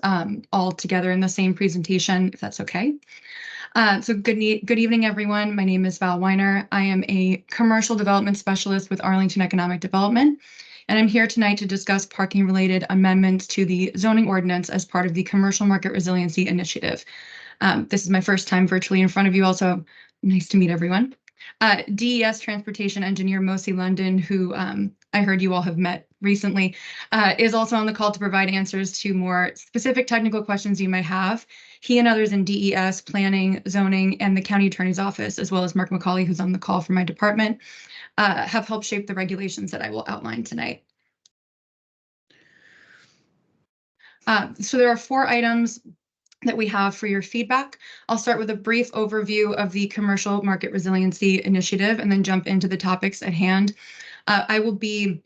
all together in the same presentation, if that's okay. So good evening, everyone. My name is Val Weiner. I am a commercial development specialist with Arlington Economic Development, and I'm here tonight to discuss parking-related amendments to the zoning ordinance as part of the Commercial Market Resiliency Initiative. This is my first time virtually in front of you, also nice to meet everyone. DES Transportation Engineer Mosi London, who I heard you all have met recently, is also on the call to provide answers to more specific technical questions you might have. He and others in DES, Planning, Zoning, and the County Attorney's Office, as well as Mark McCauley, who's on the call from my department, have helped shape the regulations that I will outline tonight. So there are 4 items that we have for your feedback. I'll start with a brief overview of the Commercial Market Resiliency Initiative and then jump into the topics at hand. I will be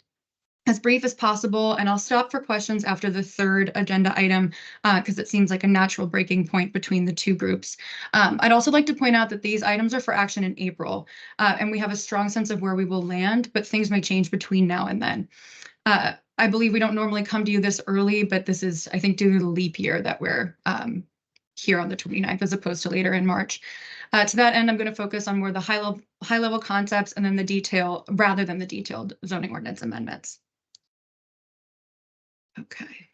as brief as possible, and I'll stop for questions after the 3rd agenda item because it seems like a natural breaking point between the 2 groups. I'd also like to point out that these items are for action in April, and we have a strong sense of where we will land, but things may change between now and then. I believe we don't normally come to you this early, but this is, I think, due to the leap year that we're here on the 29th as opposed to later in March. To that end, I'm going to focus on more the high level concepts and then the detail rather than the detailed zoning ordinance amendments. Okay.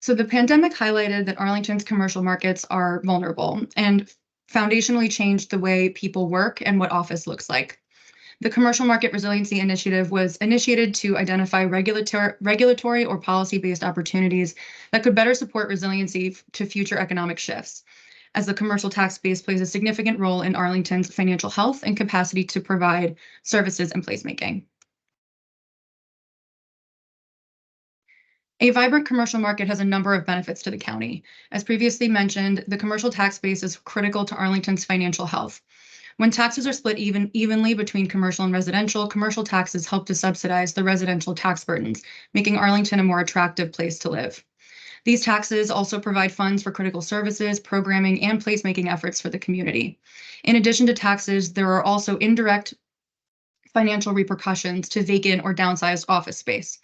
So the pandemic highlighted that Arlington's commercial markets are vulnerable and foundationally changed the way people work and what office looks like. The Commercial Market Resiliency Initiative was initiated to identify regulatory or policy-based opportunities that could better support resiliency to future economic shifts, as the commercial tax base plays a significant role in Arlington's financial health and capacity to provide services and placemaking. A vibrant commercial market has a number of benefits to the county. As previously mentioned, the commercial tax base is critical to Arlington's financial health. When taxes are split evenly between commercial and residential, commercial taxes help to subsidize the residential tax burdens, making Arlington a more attractive place to live. These taxes also provide funds for critical services, programming, and placemaking efforts for the community. In addition to taxes, there are also indirect financial repercussions to vacant or downsized office space.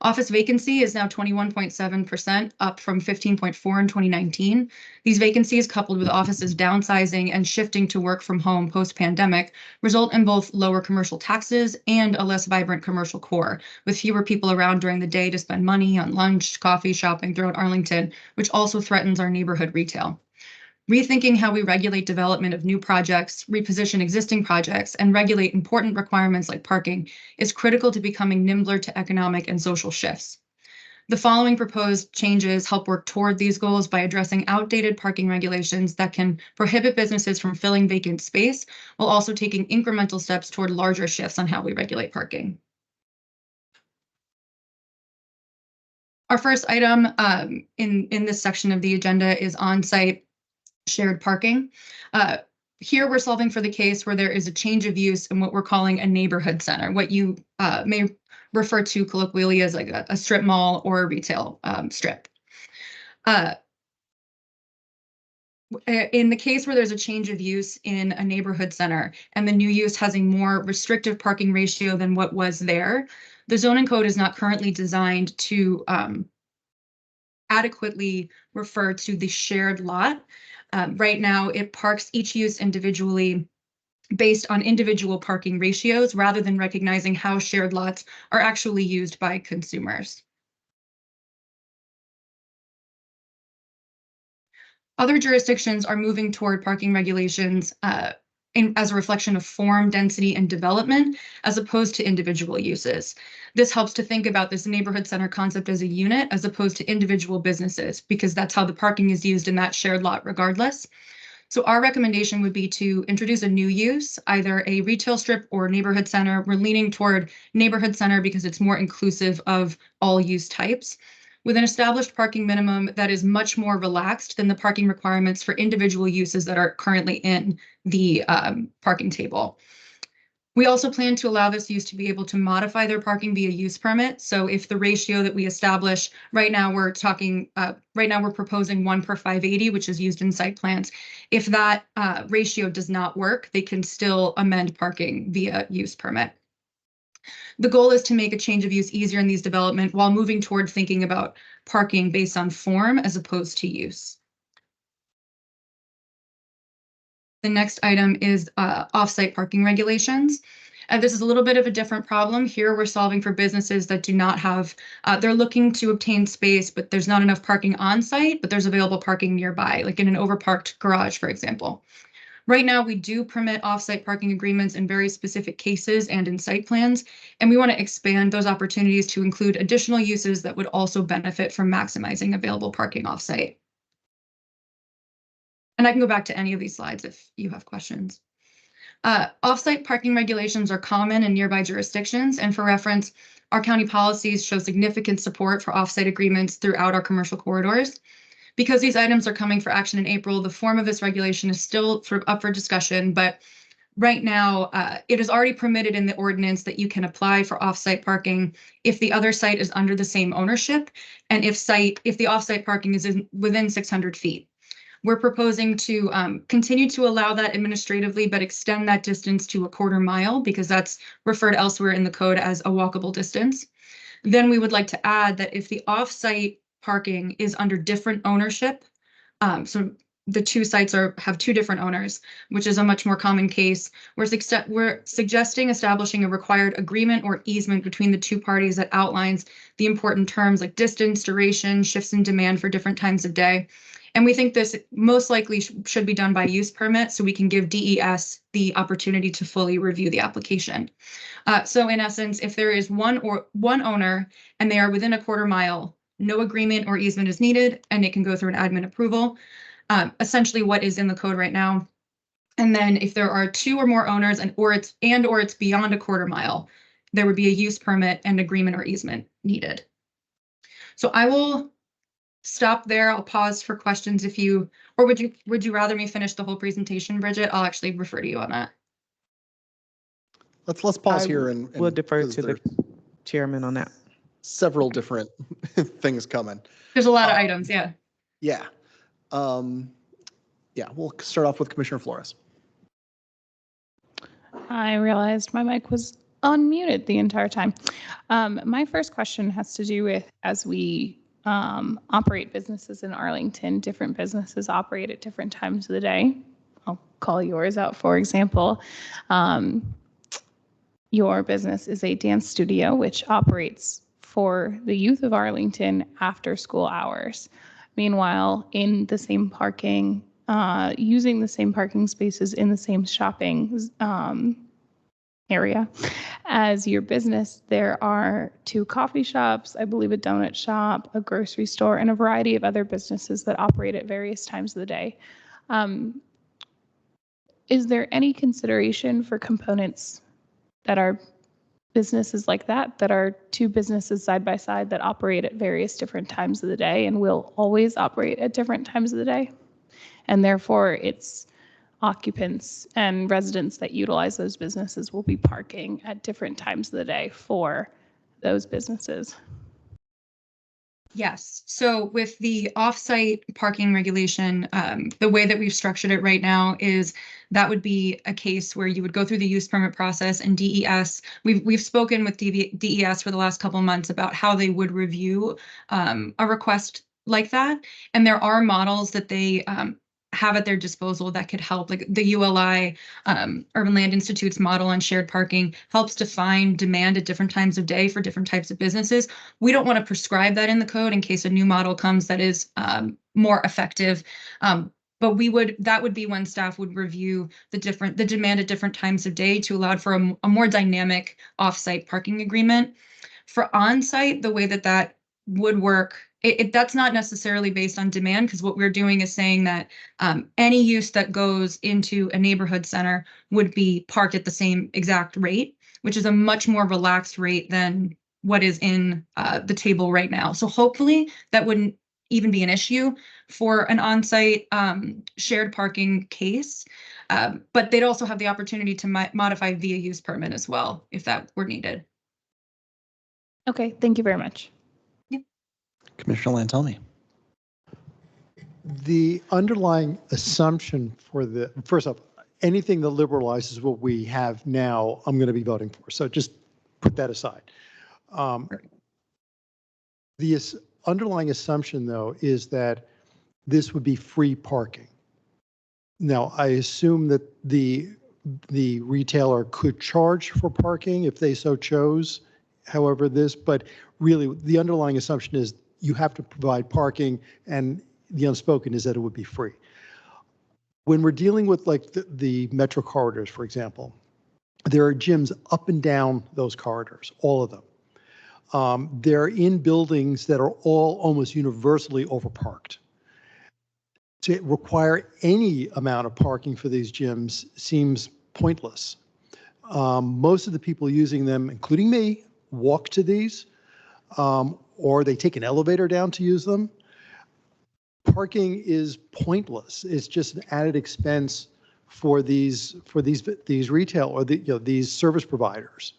Office vacancy is now 21.7%, up from 15.4% in 2019. These vacancies, coupled with offices downsizing and shifting to work from home post-pandemic, result in both lower commercial taxes and a less vibrant commercial core, with fewer people around during the day to spend money on lunch, coffee, shopping throughout Arlington, which also threatens our neighborhood retail. Rethinking how we regulate development of new projects, reposition existing projects, and regulate important requirements like parking is critical to becoming nimbler to economic and social shifts. The following proposed changes help work toward these goals by addressing outdated parking regulations that can prohibit businesses from filling vacant space, while also taking incremental steps toward larger shifts on how we regulate parking. Our first item in this section of the agenda is on-site shared parking. Here we're solving for the case where there is a change of use in what we're calling a neighborhood center, what you may refer to colloquially as like a strip mall or a retail strip. In the case where there's a change of use in a neighborhood center and the new use has a more restrictive parking ratio than what was there, the zoning code is not currently designed to adequately refer to the shared lot. Right now, it parks each use individually based on individual parking ratios rather than recognizing how shared lots are actually used by consumers. Other jurisdictions are moving toward parking regulations as a reflection of form, density, and development, as opposed to individual uses. This helps to think about this neighborhood center concept as a unit, as opposed to individual businesses, because that's how the parking is used in that shared lot regardless. So our recommendation would be to introduce a new use, either a retail strip or neighborhood center. We're leaning toward neighborhood center because it's more inclusive of all use types, with an established parking minimum that is much more relaxed than the parking requirements for individual uses that are currently in the parking table. We also plan to allow this use to be able to modify their parking via use permit. So if the ratio that we establish right now, we're proposing 1 per 580, which is used in site plans. If that ratio does not work, they can still amend parking via use permit. The goal is to make a change of use easier in these development while moving toward thinking about parking based on form as opposed to use. The next item is off-site parking regulations. This is a little bit of a different problem. Here we're solving for businesses that do not have, they're looking to obtain space, but there's not enough parking on site, but there's available parking nearby, like in an overparked garage, for example. Right now, we do permit off-site parking agreements in very specific cases and in site plans, and we want to expand those opportunities to include additional uses that would also benefit from maximizing available parking off-site. And I can go back to any of these slides if you have questions. Off-site parking regulations are common in nearby jurisdictions, and for reference, our county policies show significant support for offsite agreements throughout our commercial corridors. Because these items are coming for action in April, the form of this regulation is still up for discussion, but right now, it is already permitted in the ordinance that you can apply for offsite parking if the other site is under the same ownership and if the offsite parking is within 600 feet. We're proposing to continue to allow that administratively, but extend that distance to a quarter mile because that's referred elsewhere in the code as a walkable distance. Then we would like to add that if the offsite parking is under different ownership, so the two sites have two different owners, which is a much more common case. We're suggesting establishing a required agreement or easement between the two parties that outlines the important terms like distance, duration, shifts in demand for different times of day. And we think this most likely should be done by use permit so we can give DES the opportunity to fully review the application. So in essence, if there is one owner and they are within a quarter mile, no agreement or easement is needed, and it can go through an admin approval, essentially what is in the code right now. And then if there are two or more owners or it's beyond a quarter mile, there would be a use permit and agreement or easement needed. So I will stop there. I'll pause for questions or would you rather me finish the whole presentation, Bridget? I'll actually refer to you on that. Let's pause here and we'll defer to the chairman on that. Several different things coming. There's a lot of items, yeah. Yeah. Yeah, we'll start off with Commissioner Flores. I realized my mic was unmuted the entire time. My first question has to do with as we operate businesses in Arlington, different businesses operate at different times of the day. I'll call yours out, for example. Your business is a dance studio, which operates for the youth of Arlington after school hours. Meanwhile, in the same parking, using the same parking spaces in the same shopping area as your business, there are 2 coffee shops, I believe a donut shop, a grocery store, and a variety of other businesses that operate at various times of the day. Is there any consideration for components that are businesses like that are 2 businesses side by side that operate at various different times of the day and will always operate at different times of the day? And therefore, it's occupants and residents that utilize those businesses will be parking at different times of the day for those businesses. Yes. So with the offsite parking regulation, the way that we've structured it right now is that would be a case where you would go through the use permit process and DES. We've spoken with DES for the last couple of months about how they would review a request like that. And there are models that they have at their disposal that could help, like the ULI, Urban Land Institute's model on shared parking helps define demand at different times of day for different types of businesses. We don't want to prescribe that in the code in case a new model comes that is more effective. But that would be when staff would review the demand at different times of day to allow for a more dynamic offsite parking agreement. For onsite, the way that would work, that's not necessarily based on demand, because what we're doing is saying that any use that goes into a neighborhood center would be parked at the same exact rate, which is a much more relaxed rate than what is in the table right now. So hopefully that wouldn't even be an issue for an on-site shared parking case. But they'd also have the opportunity to modify via use permit as well, if that were needed. Okay, thank you very much. Commissioner Lantelmi. The underlying assumption for first off, anything that liberalizes what we have now, I'm going to be voting for. So just put that aside. The underlying assumption, though, is that this would be free parking. Now, I assume that the retailer could charge for parking if they so chose, however but really the underlying assumption is you have to provide parking, and the unspoken is that it would be free. When we're dealing with like the metro corridors, for example, there are gyms up and down those corridors, all of them. They're in buildings that are all almost universally overparked. To require any amount of parking for these gyms seems pointless. Most of the people using them, including me, walk to these, or they take an elevator down to use them. Parking is pointless. It's just an added expense for these retail or these service providers.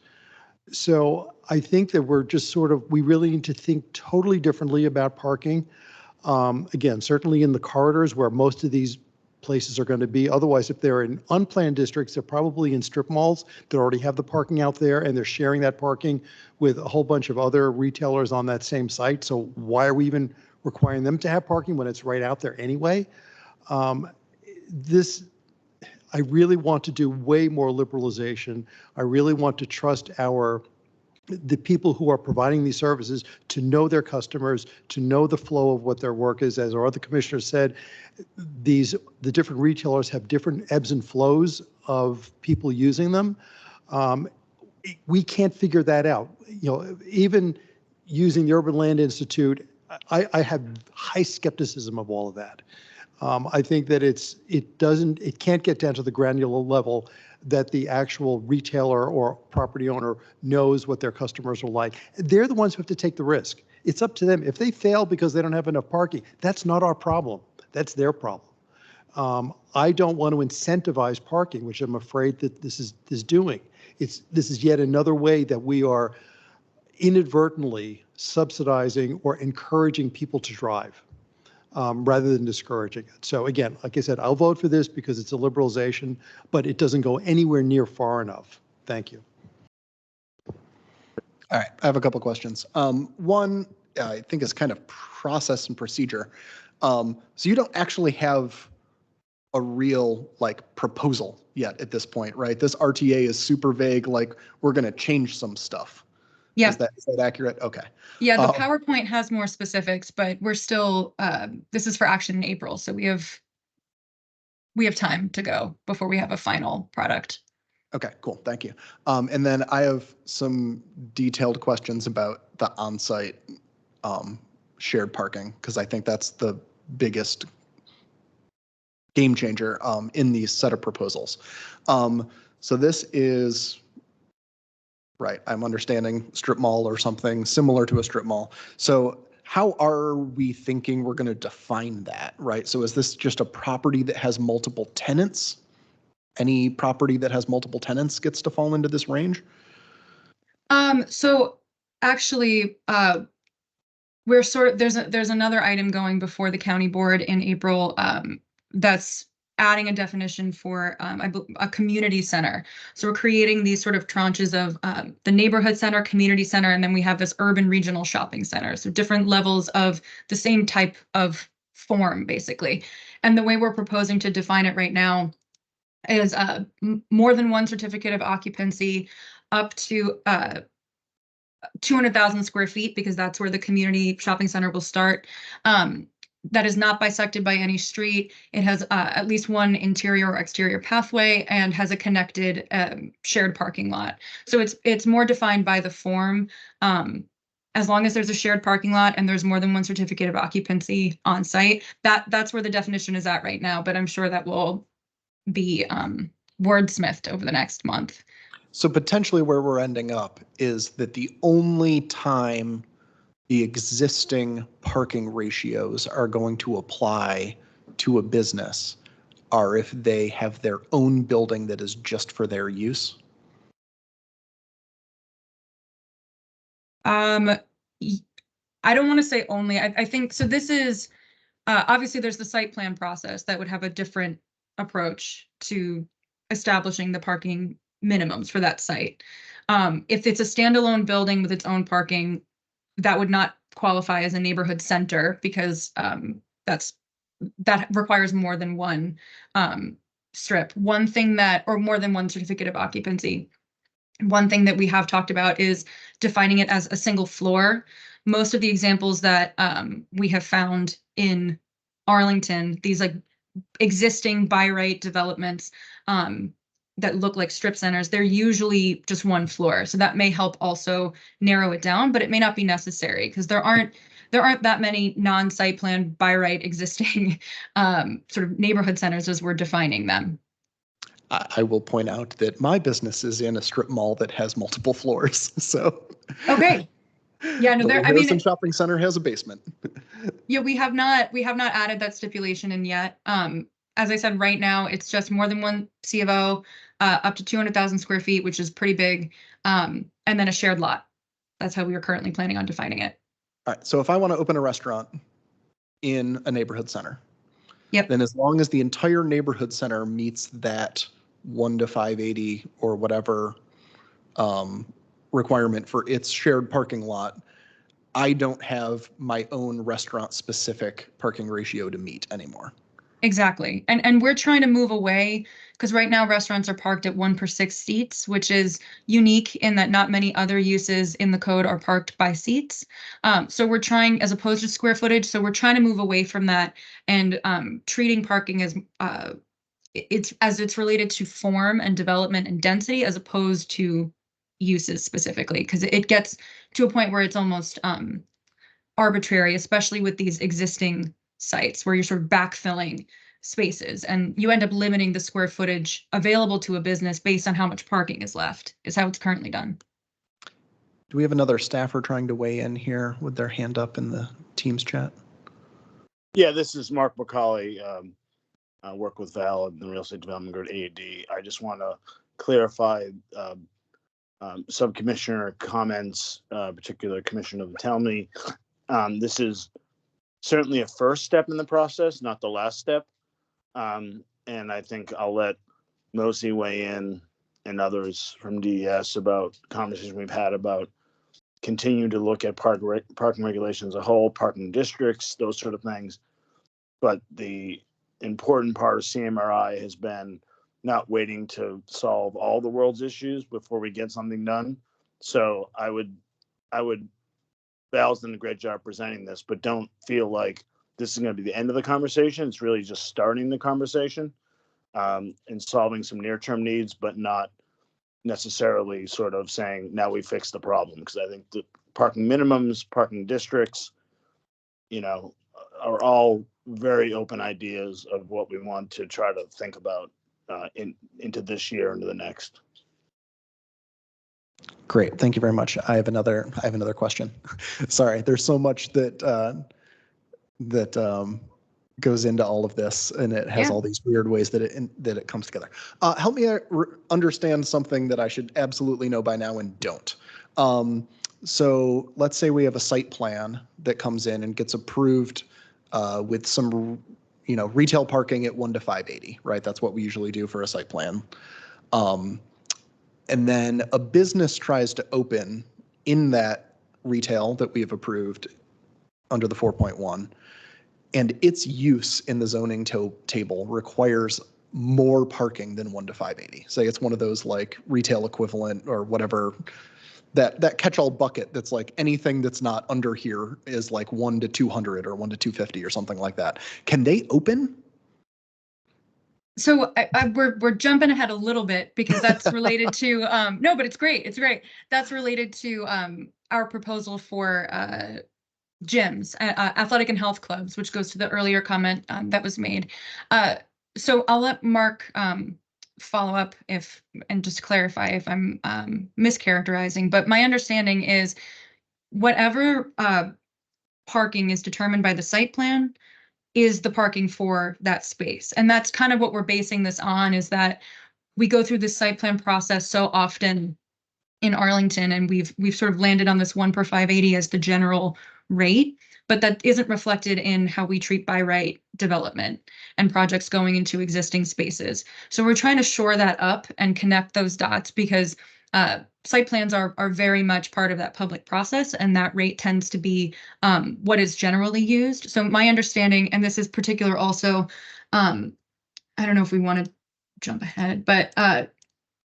So I think that we're just we really need to think totally differently about parking. Again, certainly in the corridors where most of these places are going to be. Otherwise, if they're in unplanned districts, they're probably in strip malls that already have the parking out there, and they're sharing that parking with a whole bunch of other retailers on that same site. So why are we even requiring them to have parking when it's right out there anyway? I really want to do way more liberalization. I really want to trust the people who are providing these services to know their customers, to know the flow of what their work is. As our other commissioner said, the different retailers have different ebbs and flows of people using them. We can't figure that out. Even using the Urban Land Institute, I have high skepticism of all of that. I think that it can't get down to the granular level that the actual retailer or property owner knows what their customers are like. They're the ones who have to take the risk. It's up to them. If they fail because they don't have enough parking, that's not our problem. That's their problem. I don't want to incentivize parking, which I'm afraid that this is doing. This is yet another way that we are inadvertently subsidizing or encouraging people to drive. Rather than discouraging it. So again, like I said, I'll vote for this because it's a liberalization, but it doesn't go anywhere near far enough. Thank you. All right, I have a couple questions. One, I think is kind of process and procedure. So you don't actually have a real proposal yet at this point, right? This RTA is super vague, like we're going to change some stuff. Yeah. Is that accurate? Okay. Yeah, the PowerPoint has more specifics, but we're still, this is for action in April, so we have time to go before we have a final product. Okay, cool, thank you. And then I have some detailed questions about the on-site shared parking, because I think that's the biggest game changer in these set of proposals. So this is, right, I'm understanding strip mall or something similar to a strip mall. So how are we thinking we're going to define that, right? So is this just a property that has multiple tenants? Any property that has multiple tenants gets to fall into this range? So actually, we're there's another item going before the county board in April that's adding a definition for a community center. So we're creating these sort of tranches of the neighborhood center, community center, and then we have this urban regional shopping center. So different levels of the same type of form, basically. And the way we're proposing to define it right now is more than one certificate of occupancy up to 200,000 square feet, because that's where the community shopping center will start. That is not bisected by any street. It has at least one interior or exterior pathway and has a connected shared parking lot. So it's more defined by the form. As long as there's a shared parking lot and there's more than one certificate of occupancy on site, that's where the definition is at right now. But I'm sure that will be wordsmithed over the next month. So potentially where we're ending up is that the only time the existing parking ratios are going to apply to a business are if they have their own building that is just for their use? I don't want to say only. I think so. This is obviously there's the site plan process that would have a different approach to establishing the parking minimums for that site. If it's a standalone building with its own parking, that would not qualify as a neighborhood center because that requires more than one strip. One thing or more than one certificate of occupancy. One thing that we have talked about is defining it as a single floor. Most of the examples that we have found in Arlington, these existing by right developments that look like strip centers, they're usually just one floor. So that may help also narrow it down, but it may not be necessary because there aren't that many non-site plan by right existing sort of neighborhood centers as we're defining them. I will point out that my business is in a strip mall that has multiple floors, so. Okay. Yeah, no, The there, I Harrison mean, Shopping Center has a basement. yeah, we have not added that stipulation in yet. As I said, right now, it's just more than one C of O, up to 200,000 square feet, which is pretty big, and then a shared lot. That's how we are currently planning on defining it. All right, so if I want to open a restaurant in a neighborhood center, Yep. then as long as the entire neighborhood center meets that 1 to 580 or whatever requirement for its shared parking lot, I don't have my own restaurant-specific parking ratio to meet anymore. Exactly. And we're trying to move away because right now restaurants are parked at 1 per 6 seats, which is unique in that not many other uses in the code are parked by seats. So we're trying, as opposed to square footage, so we're trying to move away from that and treating parking as it's related to form and development and density as opposed to uses specifically, because it gets to a point where it's almost arbitrary, especially with these existing sites where you're sort of backfilling spaces and you end up limiting the square footage available to a business based on how much parking is left, is how it's currently done. Do we have another staffer trying to weigh in here with their hand up in the Teams chat? Yeah, this is Mark McCauley. I work with Val in the Real Estate Development Group AD. I just want to clarify Subcommissioner comments, particular Commissioner Vitelmi. This is certainly a first step in the process, not the last step. And I think I'll let Mosi weigh in and others from DES about conversations we've had about continuing to look at parking regulations as a whole, parking districts, those sort of things. But the important part of CMRI has been not waiting to solve all the world's issues before we get something done. So I would Val's done a great job presenting this, but don't feel like this is going to be the end of the conversation. It's really just starting the conversation and solving some near-term needs, but not necessarily sort of saying, now we fixed the problem. Because I think the parking minimums, parking districts, are all very open ideas of what we want to try to think about into this year, into the next. Great, thank you very much. I have another question. Sorry, there's so much that goes into all of this, and it has all these weird ways that it comes together. Help me understand something that I should absolutely know by now and don't. So let's say we have a site plan that comes in and gets approved with some, retail parking at 1 to 580, right? That's what we usually do for a site plan. And then a business tries to open in that retail that we have approved under the 4.1, and its use in the zoning table requires more parking than 1 to 580. Say it's one of those like retail equivalent or whatever, that catch-all bucket that's like anything that's not under here is like 1 to 200 or 1 to 250 or something like that. Can they open? So we're jumping ahead a little bit because that's related to no, but it's great. It's great. That's related to our proposal for gyms, athletic and health clubs, which goes to the earlier comment that was made. So I'll let Mark follow up and just clarify if I'm mischaracterizing. But my understanding is whatever parking is determined by the site plan is the parking for that space. And that's kind of what we're basing this on, is that we go through this site plan process so often in Arlington, and we've sort of landed on this 1 per 580 as the general rate, but that isn't reflected in how we treat by right development and projects going into existing spaces. So we're trying to shore that up and connect those dots, because site plans are very much part of that public process, and that rate tends to be what is generally used. So my understanding, and this is particular also, I don't know if we want to jump ahead, but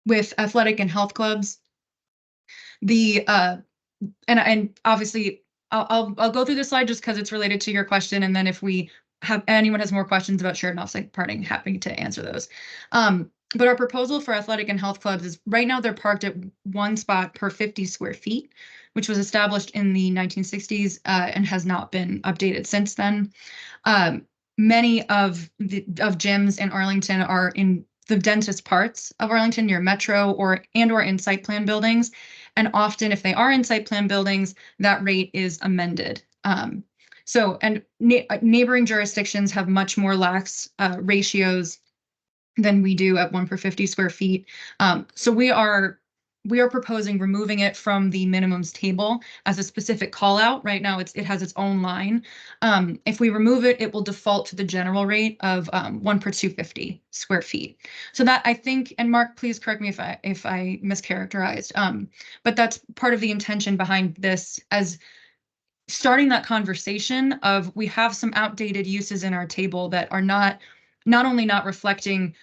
with athletic and health clubs, and obviously I'll go through this slide just because it's related to your question, and then if anyone has more questions about shared and offsite parking, happy to answer those. But our proposal for athletic and health clubs is right now they're parked at 1 spot per 50 square feet, which was established in the 1960s and has not been updated since then. Many of gyms in Arlington are in the densest parts of Arlington near Metro or in site plan buildings. And often if they are in site plan buildings, that rate is amended. Neighboring jurisdictions have much more lax ratios than we do at 1 per 50 square feet. So we are proposing removing it from the minimums table as a specific call out. Right now, it has its own line. If we remove it, it will default to the general rate of 1 per 250 square feet. So that, I think, and Mark, please correct me if I mischaracterized, but that's part of the intention behind this, as starting that conversation of, we have some outdated uses in our table that are not only not reflecting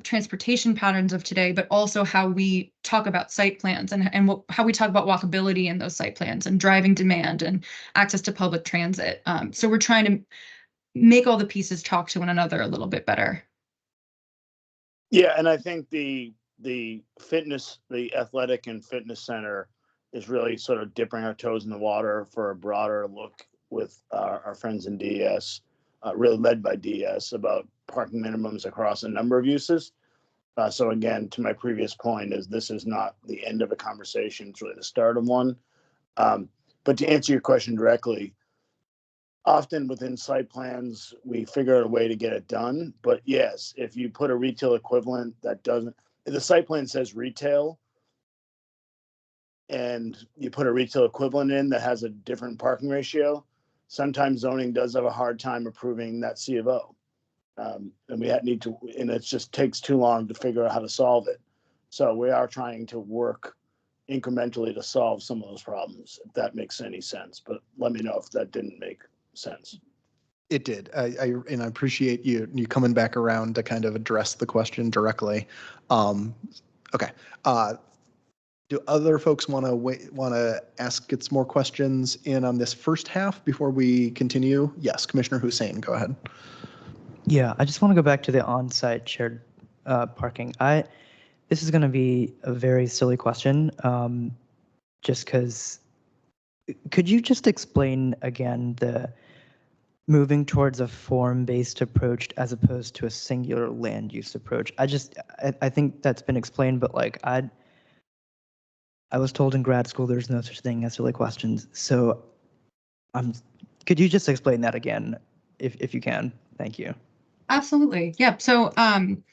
transportation patterns of today, but also how we talk about site plans and how we talk about walkability in those site plans and driving demand and access to public transit. So we're trying to make all the pieces talk to one another a little bit better. Yeah, and I think the athletic and fitness center is really sort of dipping our toes in the water for a broader look with our friends in DES, really led by DES, about parking minimums across a number of uses. So again, to my previous point, this is not the end of a conversation, it's really the start of one. But to answer your question directly, often within site plans, we figure out a way to get it done. But yes, if you put a retail equivalent that doesn't, if the site plan says retail, and you put a retail equivalent in that has a different parking ratio, sometimes zoning does have a hard time approving that C of O. And it just takes too long to figure out how to solve it. So we are trying to work incrementally to solve some of those problems, if that makes any sense. But let me know if that didn't make sense. It did. I appreciate you coming back around to kind of address the question directly. Okay. Do other folks want to ask get some more questions in on this first half before we continue? Yes, Commissioner Hussein, go ahead. Yeah, I just want to go back to the on-site shared parking. This is going to be a very silly question, just because. Could you just explain again the moving towards a form-based approach as opposed to a singular land use approach? I think that's been explained, but like I was told in grad school there's no such thing as silly questions. So could you just explain that again, if you can? Thank you. Absolutely. Yeah. So right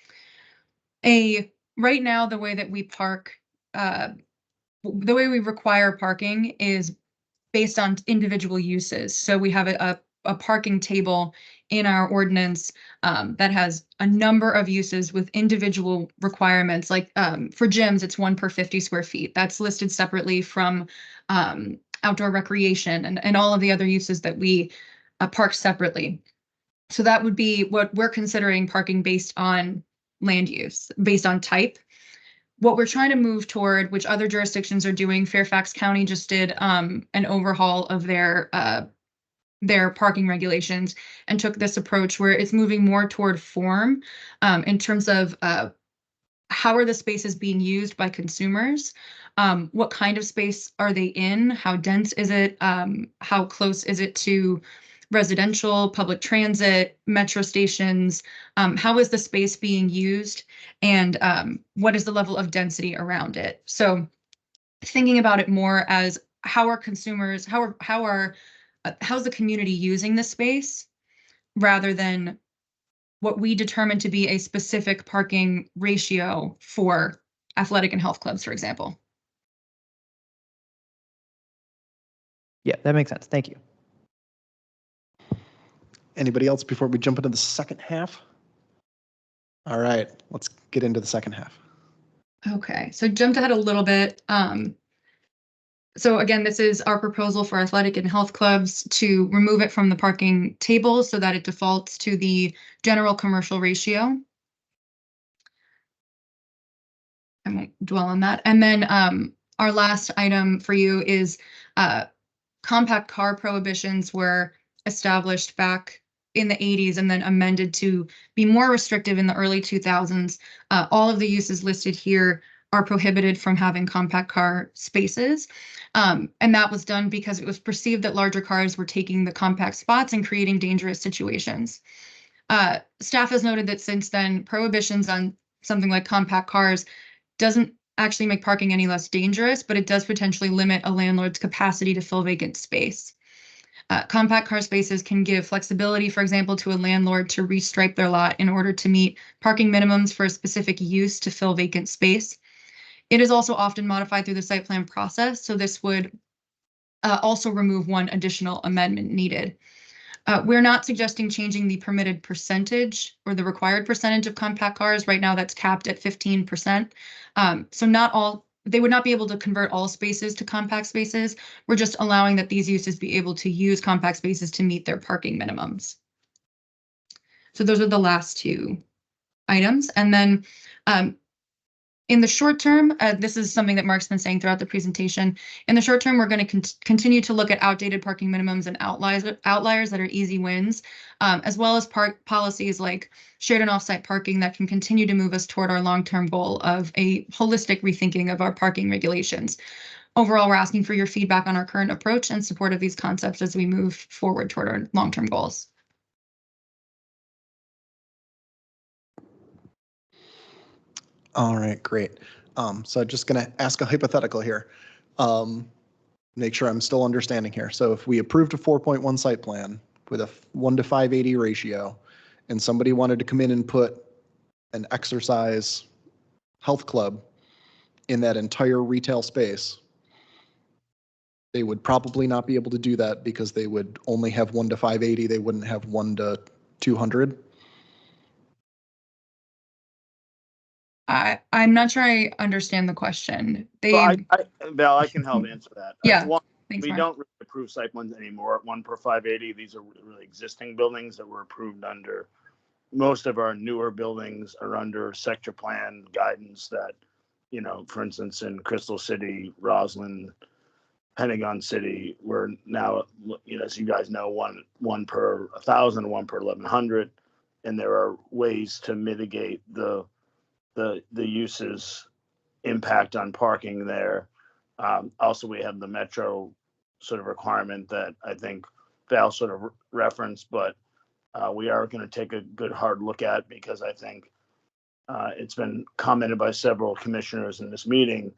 now, the way that we park, the way we require parking is based on individual uses. So we have a parking table in our ordinance that has a number of uses with individual requirements. Like for gyms, it's 1 per 50 square feet. That's listed separately from outdoor recreation and all of the other uses that we park separately. So that would be what we're considering parking based on land use, based on type. What we're trying to move toward, which other jurisdictions are doing, Fairfax County just did an overhaul of their parking regulations and took this approach where it's moving more toward form in terms of how are the spaces being used by consumers? What kind of space are they in? How dense is it? How close is it to residential, public transit, metro stations? How is the space being used? And what is the level of density around it? So thinking about it more as how are consumers, how's the community using the space, rather than what we determine to be a specific parking ratio for athletic and health clubs, for example. Yeah, that makes sense. Thank you. Anybody else before we jump into the second half? All right, let's get into the second half. Okay, so jumped ahead a little bit. So again, this is our proposal for athletic and health clubs to remove it from the parking table so that it defaults to the general commercial ratio. I won't dwell on that. And then our last item for you is compact car prohibitions were established back in the 80s and then amended to be more restrictive in the early 2000s. All of the uses listed here are prohibited from having compact car spaces. And that was done because it was perceived that larger cars were taking the compact spots and creating dangerous situations. Staff has noted that since then, prohibitions on something like compact cars doesn't actually make parking any less dangerous, but it does potentially limit a landlord's capacity to fill vacant space. Compact car spaces can give flexibility, for example, to a landlord to restripe their lot in order to meet parking minimums for a specific use to fill vacant space. It is also often modified through the site plan process, so this would also remove one additional amendment needed. We're not suggesting changing the permitted percentage or the required percentage of compact cars. Right now, that's capped at 15%. So they would not be able to convert all spaces to compact spaces. We're just allowing that these uses be able to use compact spaces to meet their parking minimums. So those are the last two items. And then in the short term, this is something that Mark's been saying throughout the presentation. In the short term, we're going to continue to look at outdated parking minimums and outliers that are easy wins, as well as policies like shared and offsite parking that can continue to move us toward our long-term goal of a holistic rethinking of our parking regulations. Overall, we're asking for your feedback on our current approach and support of these concepts as we move forward toward our long-term goals. All right, great. So I'm just going to ask a hypothetical here. Make sure I'm still understanding here. So if we approved a 4.1 site plan with a 1 to 580 ratio, and somebody wanted to come in and put an exercise health club in that entire retail space, they would probably not be able to do that because they would only have 1 to 580. They wouldn't have 1 to 200. I'm not sure I understand the question. Well, Val, I can help answer that. Yeah. One, Thanks, we Mark. don't really approve site plans anymore at 1 per 580. These are really existing buildings that were approved under. Most of our newer buildings are under sector plan guidance that, you know, for instance, in Crystal City, Roslyn, Pentagon City, we're now, you know, as you guys know, one per 1,000, 1 per 1,100, and there are ways to mitigate the uses impact on parking there. Also, we have the metro sort of requirement that I think Val sort of referenced, but we are going to take a good hard look at, because I think it's been commented by several commissioners in this meeting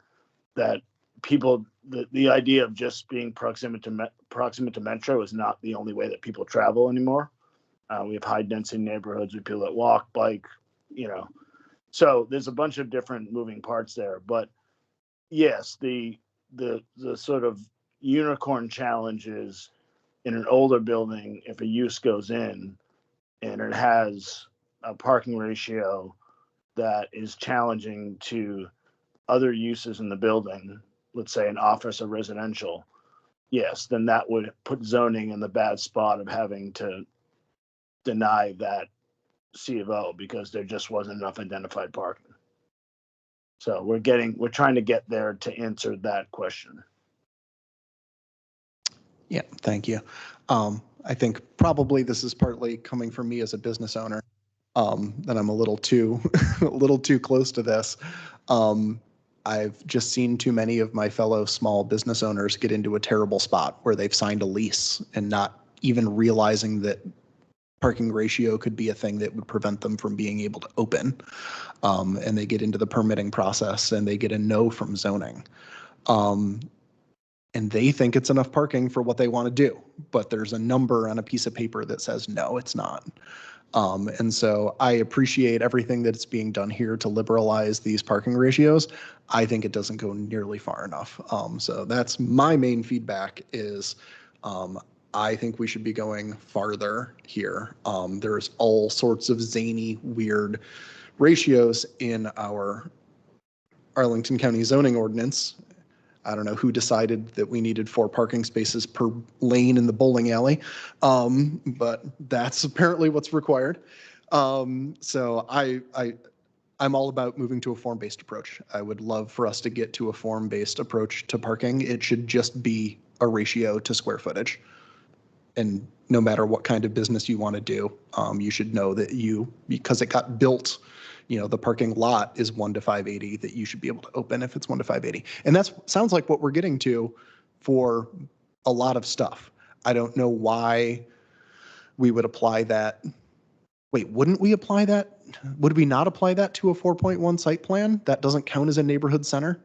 that the idea of just being proximate to metro is not the only way that people travel anymore. We have high density neighborhoods with people that walk, bike, you know. So there's a bunch of different moving parts there, but yes, the sort of unicorn challenge is in an older building, if a use goes in and it has a parking ratio that is challenging to other uses in the building, let's say an office or residential, yes, then that would put zoning in the bad spot of having to deny that C of O because there just wasn't enough identified parking. So we're trying to get there to answer that question. Yeah, thank you. I think probably this is partly coming from me as a business owner, that I'm a little too close to this. I've just seen too many of my fellow small business owners get into a terrible spot where they've signed a lease and not even realizing that parking ratio could be a thing that would prevent them from being able to open. And they get into the permitting process and they get a no from zoning. And they think it's enough parking for what they want to do, but there's a number on a piece of paper that says, no, it's not. And so I appreciate everything that's being done here to liberalize these parking ratios. I think it doesn't go nearly far enough. So that's my main feedback is, I think we should be going farther here. There's all sorts of zany, weird ratios in our Arlington County zoning ordinance. I don't know who decided that we needed 4 parking spaces per lane in the bowling alley, but that's apparently what's required. So I'm all about moving to a form-based approach. I would love for us to get to a form-based approach to parking. It should just be a ratio to square footage. And no matter what kind of business you want to do, you should know that because it got built, you know, the parking lot is 1 to 580, that you should be able to open if it's 1 to 580. And that sounds like what we're getting to for a lot of stuff. I don't know why we would apply that. Wait, wouldn't we apply that would we not apply that to a 4.1 site plan? That doesn't count as a neighborhood center?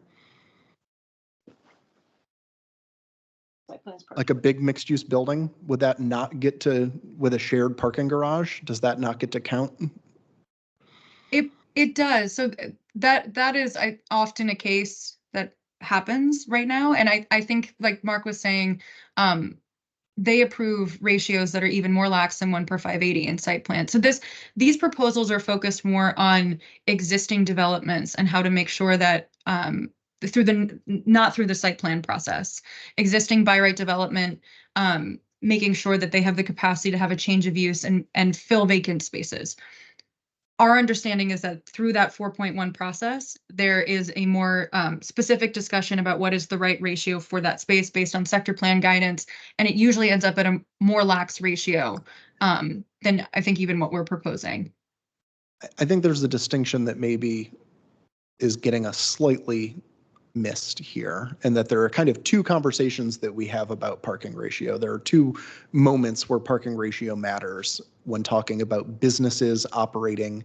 Like a big mixed use building, would that not get to, with a shared parking garage, does that not get to count? It does. So that is often a case that happens right now. And I think, like Mark was saying, they approve ratios that are even more lax than 1/580 in site plan. So these proposals are focused more on existing developments and how to make sure that not through the site plan process, existing by right development, making sure that they have the capacity to have a change of use and fill vacant spaces. Our understanding is that through that 4.1 process, there is a more specific discussion about what is the right ratio for that space based on sector plan guidance. And it usually ends up at a more lax ratio than I think even what we're proposing. I think there's a distinction that maybe is getting us slightly missed here, and that there are kind of two conversations that we have about parking ratio. There are two moments where parking ratio matters when talking about businesses operating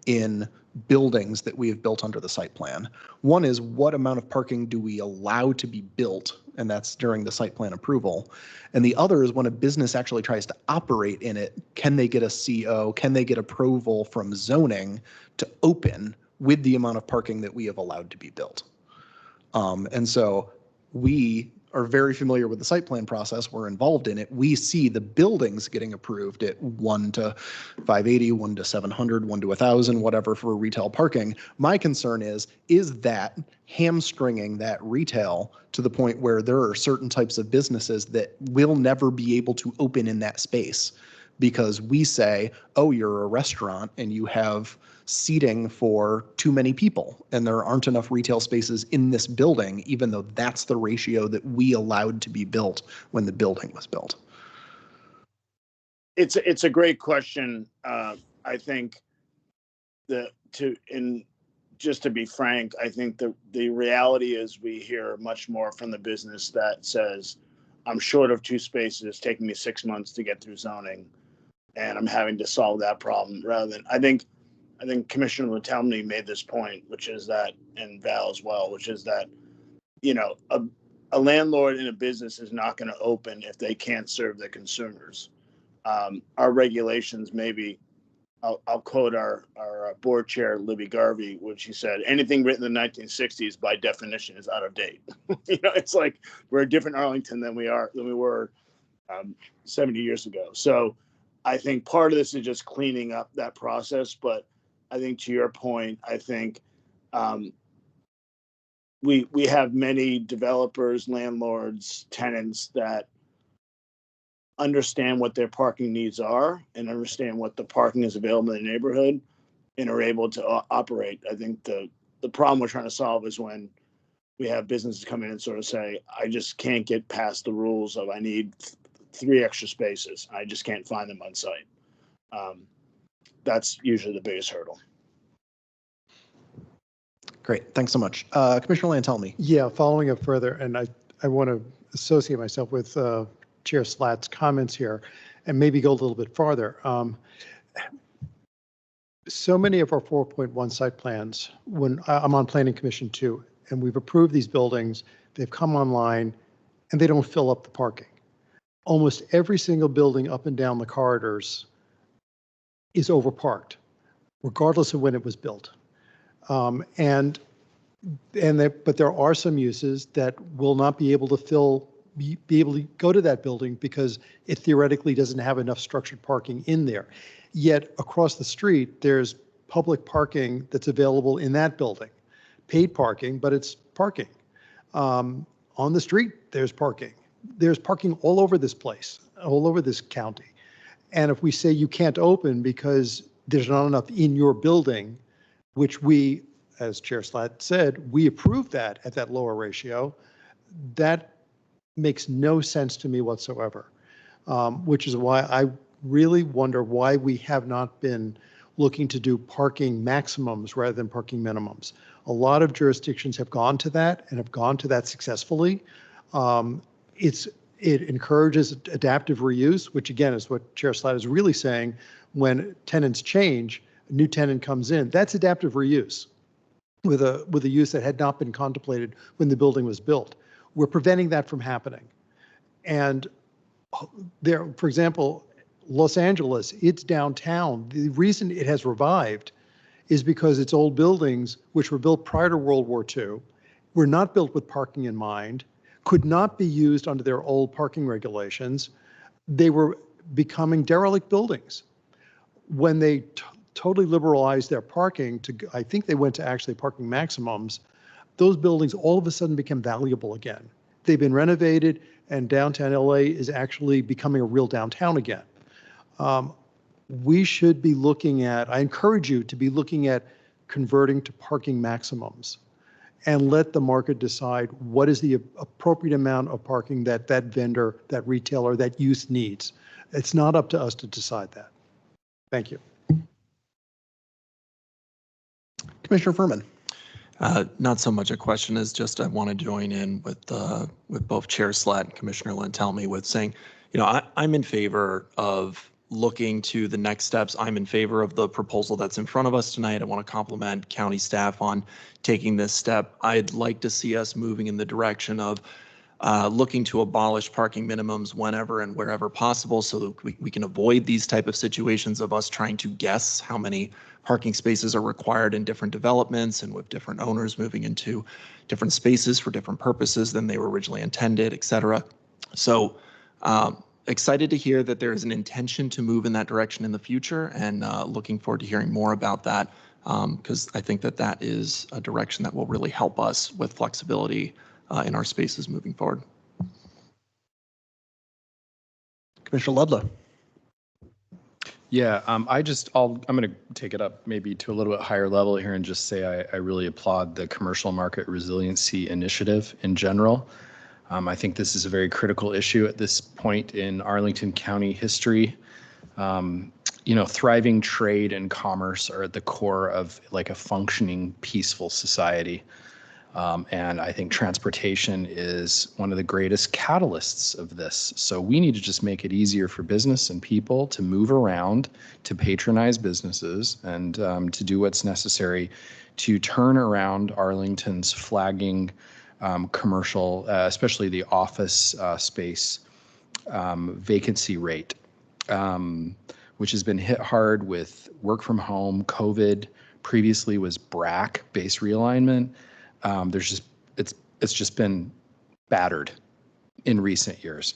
in buildings that we have built under the site plan. One is, what amount of parking do we allow to be built? And that's during the site plan approval. And the other is when a business actually tries to operate in it, can they get a CO? Can they get approval from zoning to open with the amount of parking that we have allowed to be built? And so we are very familiar with the site plan process. We're involved in it. We see the buildings getting approved at 1 to 580, 1 to 700, 1 to 1,000, whatever for retail parking. My concern is that hamstringing that retail to the point where there are certain types of businesses that will never be able to open in that space because we say, oh, you're a restaurant and you have seating for too many people and there aren't enough retail spaces in this building, even though that's the ratio that we allowed to be built when the building was built. It's a great question. I think just to be frank, I think the reality is we hear much more from the business that says, I'm short of 2 spaces, it's taking me 6 months to get through zoning, and I'm having to solve that problem rather than, I think Commissioner Latemny made this point, which is that, and Val as well, which is that, a landlord in a business is not going to open if they can't serve their consumers. Our regulations, maybe, I'll quote our board chair, Libby Garvey, which he said, anything written in the 1960s by definition is out of date. It's like we're a different Arlington than we were 70 years ago. So I think part of this is just cleaning up that process, but I think to your point, I think we have many developers, landlords, tenants that understand what their parking needs are and understand what the parking is available in the neighborhood and are able to operate. I think the problem we're trying to solve is when we have businesses come in and sort of say, I just can't get past the rules of I need 3 extra spaces. I just can't find them on site. That's usually the biggest hurdle. Great, thanks so much. Commissioner Lantelmy. Yeah, following up further, and I want to associate myself with Chair Slat's comments here and maybe go a little bit farther. So many of our 4.1 site plans, when I'm on Planning Commission too, and we've approved these buildings, they've come online and they don't fill up the parking. Almost every single building up and down the corridors is overparked, regardless of when it was built. But there are some uses that will not be able to be able to go to that building because it theoretically doesn't have enough structured parking in there. Yet across the street, there's public parking that's available in that building, paid parking, but it's parking. On the street, there's parking. There's parking all over this place, all over this county. And if we say you can't open because there's not enough in your building, which we, as Chair Slat said, we approved that at that lower ratio, that makes no sense to me whatsoever, which is why I really wonder why we have not been looking to do parking maximums rather than parking minimums. A lot of jurisdictions have gone to that and have gone to that successfully. It encourages adaptive reuse, which again is what Chair Slat is really saying. When tenants change, a new tenant comes in, that's adaptive reuse with a use that had not been contemplated when the building was built. We're preventing that from happening. And there, for example, Los Angeles, it's downtown. The reason it has revived is because its old buildings, which were built prior to World War II, were not built with parking in mind, could not be used under their old parking regulations. They were becoming derelict buildings. When they totally liberalized their parking to, I think they went to actually parking maximums, those buildings all of a sudden became valuable again. They've been renovated, and downtown LA is actually becoming a real downtown again. We should be looking at, I encourage you to be looking at converting to parking maximums and let the market decide what is the appropriate amount of parking that that vendor, that retailer, that use needs. It's not up to us to decide that. Thank you. Commissioner Furman. Not so much a question as just I want to join in with both Chair Slett and Commissioner Lentelme with saying, you know, I'm in favor of looking to the next steps. I'm in favor of the proposal that's in front of us tonight. I want to compliment county staff on taking this step. I'd like to see us moving in the direction of looking to abolish parking minimums whenever and wherever possible so that we can avoid these type of situations of us trying to guess how many parking spaces are required in different developments and with different owners moving into different spaces for different purposes than they were originally intended, et cetera. So excited to hear that there is an intention to move in that direction in the future, and looking forward to hearing more about that, because I think that that is a direction that will really help us with flexibility in our spaces moving forward. Commissioner Ludlow. Yeah, I'm going to take it up maybe to a little bit higher level here and just say I really applaud the Commercial Market Resiliency Initiative in general. I think this is a very critical issue at this point in Arlington County history. You know, thriving trade and commerce are at the core of like a functioning, peaceful society. And I think transportation is one of the greatest catalysts of this. So we need to just make it easier for business and people to move around, to patronize businesses, and to do what's necessary to turn around Arlington's flagging commercial, especially the office space vacancy rate, which has been hit hard with work from home. COVID previously was BRAC, base realignment. It's just been battered in recent years.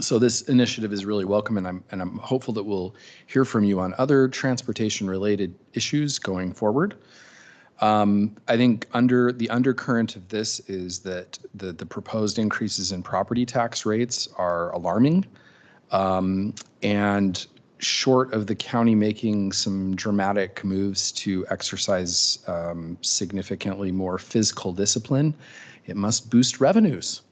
So this initiative is really welcome, and I'm hopeful that we'll hear from you on other transportation related issues going forward. I think the undercurrent of this is that the proposed increases in property tax rates are alarming, and short of the county making some dramatic moves to exercise significantly more fiscal discipline, it must boost revenues.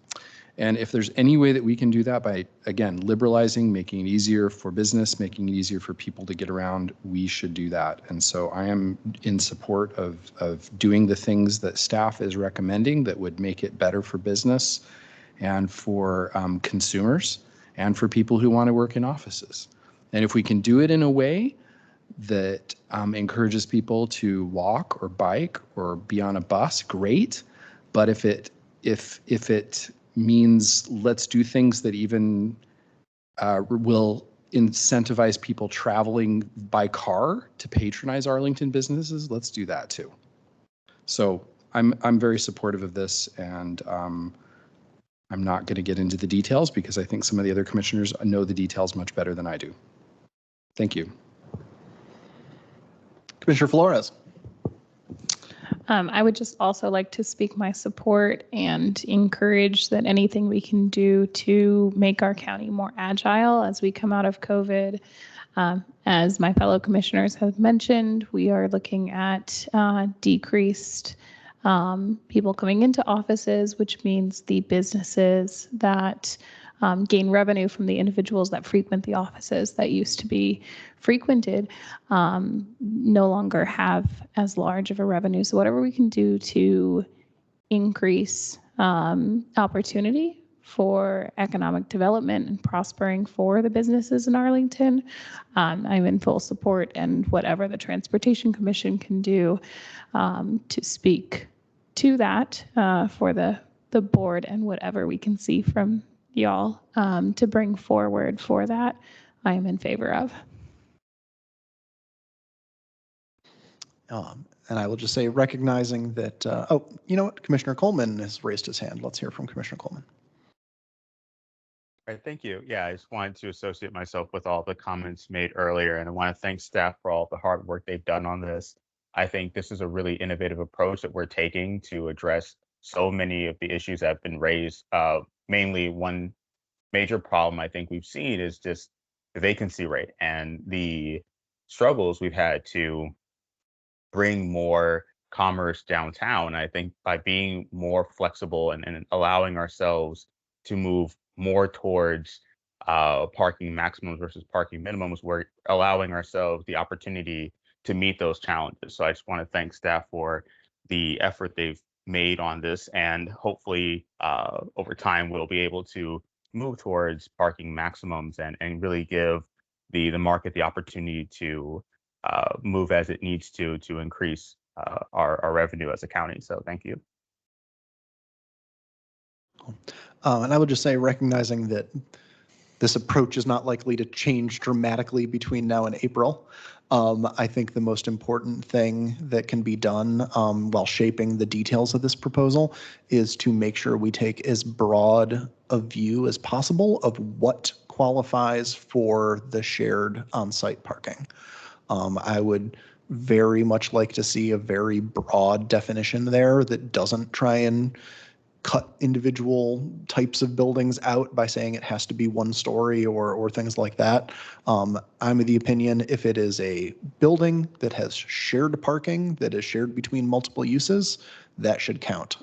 And if there's any way that we can do that by, again, liberalizing, making it easier for business, making it easier for people to get around, we should do that. And so I am in support of doing the things that staff is recommending that would make it better for business and for consumers and for people who want to work in offices. And if we can do it in a way that encourages people to walk or bike or be on a bus, great. But if it means let's do things that even will incentivize people traveling by car to patronize Arlington businesses, let's do that too. So I'm very supportive of this, and I'm not going to get into the details because I think some of the other commissioners know the details much better than I do. Thank you. Commissioner Flores. I would just also like to speak my support and encourage that anything we can do to make our county more agile as we come out of COVID. As my fellow commissioners have mentioned, we are looking at decreased people coming into offices, which means the businesses that gain revenue from the individuals that frequent the offices that used to be frequented no longer have as large of a revenue. So whatever we can do to increase opportunity for economic development and prospering for the businesses in Arlington. I'm in full support, and whatever the Transportation Commission can do to speak to that for the board, and whatever we can see from y'all to bring forward for that, I am in favor of. And I will just say, recognizing that, oh, you know what? Commissioner Coleman has raised his hand. Let's hear from Commissioner Coleman. All right, thank you. Yeah, I just wanted to associate myself with all the comments made earlier, and I want to thank staff for all the hard work they've done on this. I think this is a really innovative approach that we're taking to address so many of the issues that have been raised. Mainly one major problem I think we've seen is just the vacancy rate and the struggles we've had to bring more commerce downtown. I think by being more flexible and allowing ourselves to move more towards parking maximums versus parking minimums, we're allowing ourselves the opportunity to meet those challenges. So I just want to thank staff for the effort they've made on this, and hopefully over time we'll be able to move towards parking maximums and really give the market the opportunity to move as it needs to increase our revenue as a county. So thank you. And I would just say, recognizing that this approach is not likely to change dramatically between now and April. I think the most important thing that can be done while shaping the details of this proposal is to make sure we take as broad a view as possible of what qualifies for the shared on-site parking. I would very much like to see a very broad definition there that doesn't try and cut individual types of buildings out by saying it has to be one story or things like that. I'm of the opinion, if it is a building that has shared parking that is shared between multiple uses, that should count,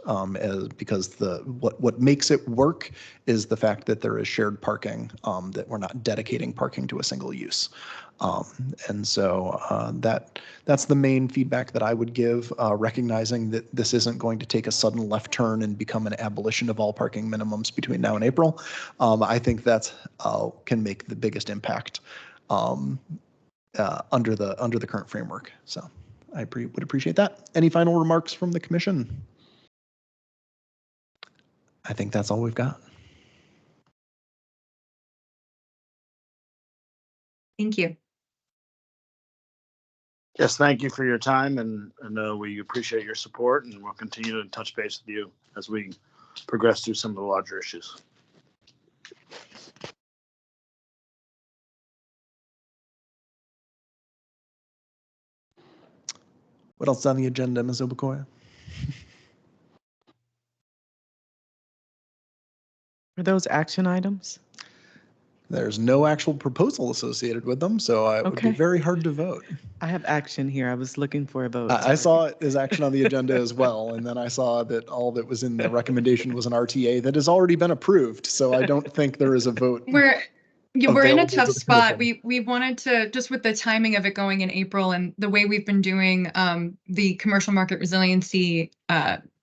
because what makes it work is the fact that there is shared parking, that we're not dedicating parking to a single use. And so that's the main feedback that I would give, recognizing that this isn't going to take a sudden left turn and become an abolition of all parking minimums between now and April. I think that's can make the biggest impact under the current framework. So I would appreciate that. Any final remarks from the commission? I think that's all we've got. Thank you. Yes, thank you for your time, and we appreciate your support, and we'll continue to touch base with you as we progress through some of the larger issues. What else is on the agenda, Ms. Obukoya? Are those action items? There's no actual proposal associated with them, so it would be very hard to vote. I have action here. I was looking for a vote. I saw it as action on the agenda as well, and then I saw that all that was in the recommendation was an RTA that has already been approved, so I don't think there is a vote. We're in a available tough to the spot. commission. We wanted to, just with the timing of it going in April and the way we've been doing the commercial market resiliency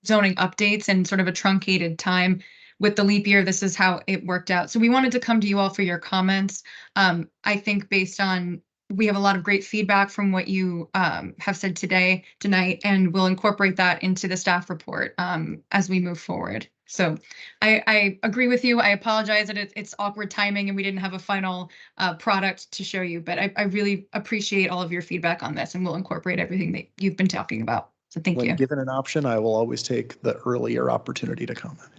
zoning updates and sort of a truncated time with the leap year, this is how it worked out. So we wanted to come to you all for your comments. I think based on, we have a lot of great feedback from what you have said tonight, and we'll incorporate that into the staff report as we move forward. So I agree with you. I apologize that it's awkward timing and we didn't have a final product to show you, but I really appreciate all of your feedback on this, and we'll incorporate everything that you've been talking about. So thank you. When given an option, I will always take the earlier opportunity to comment.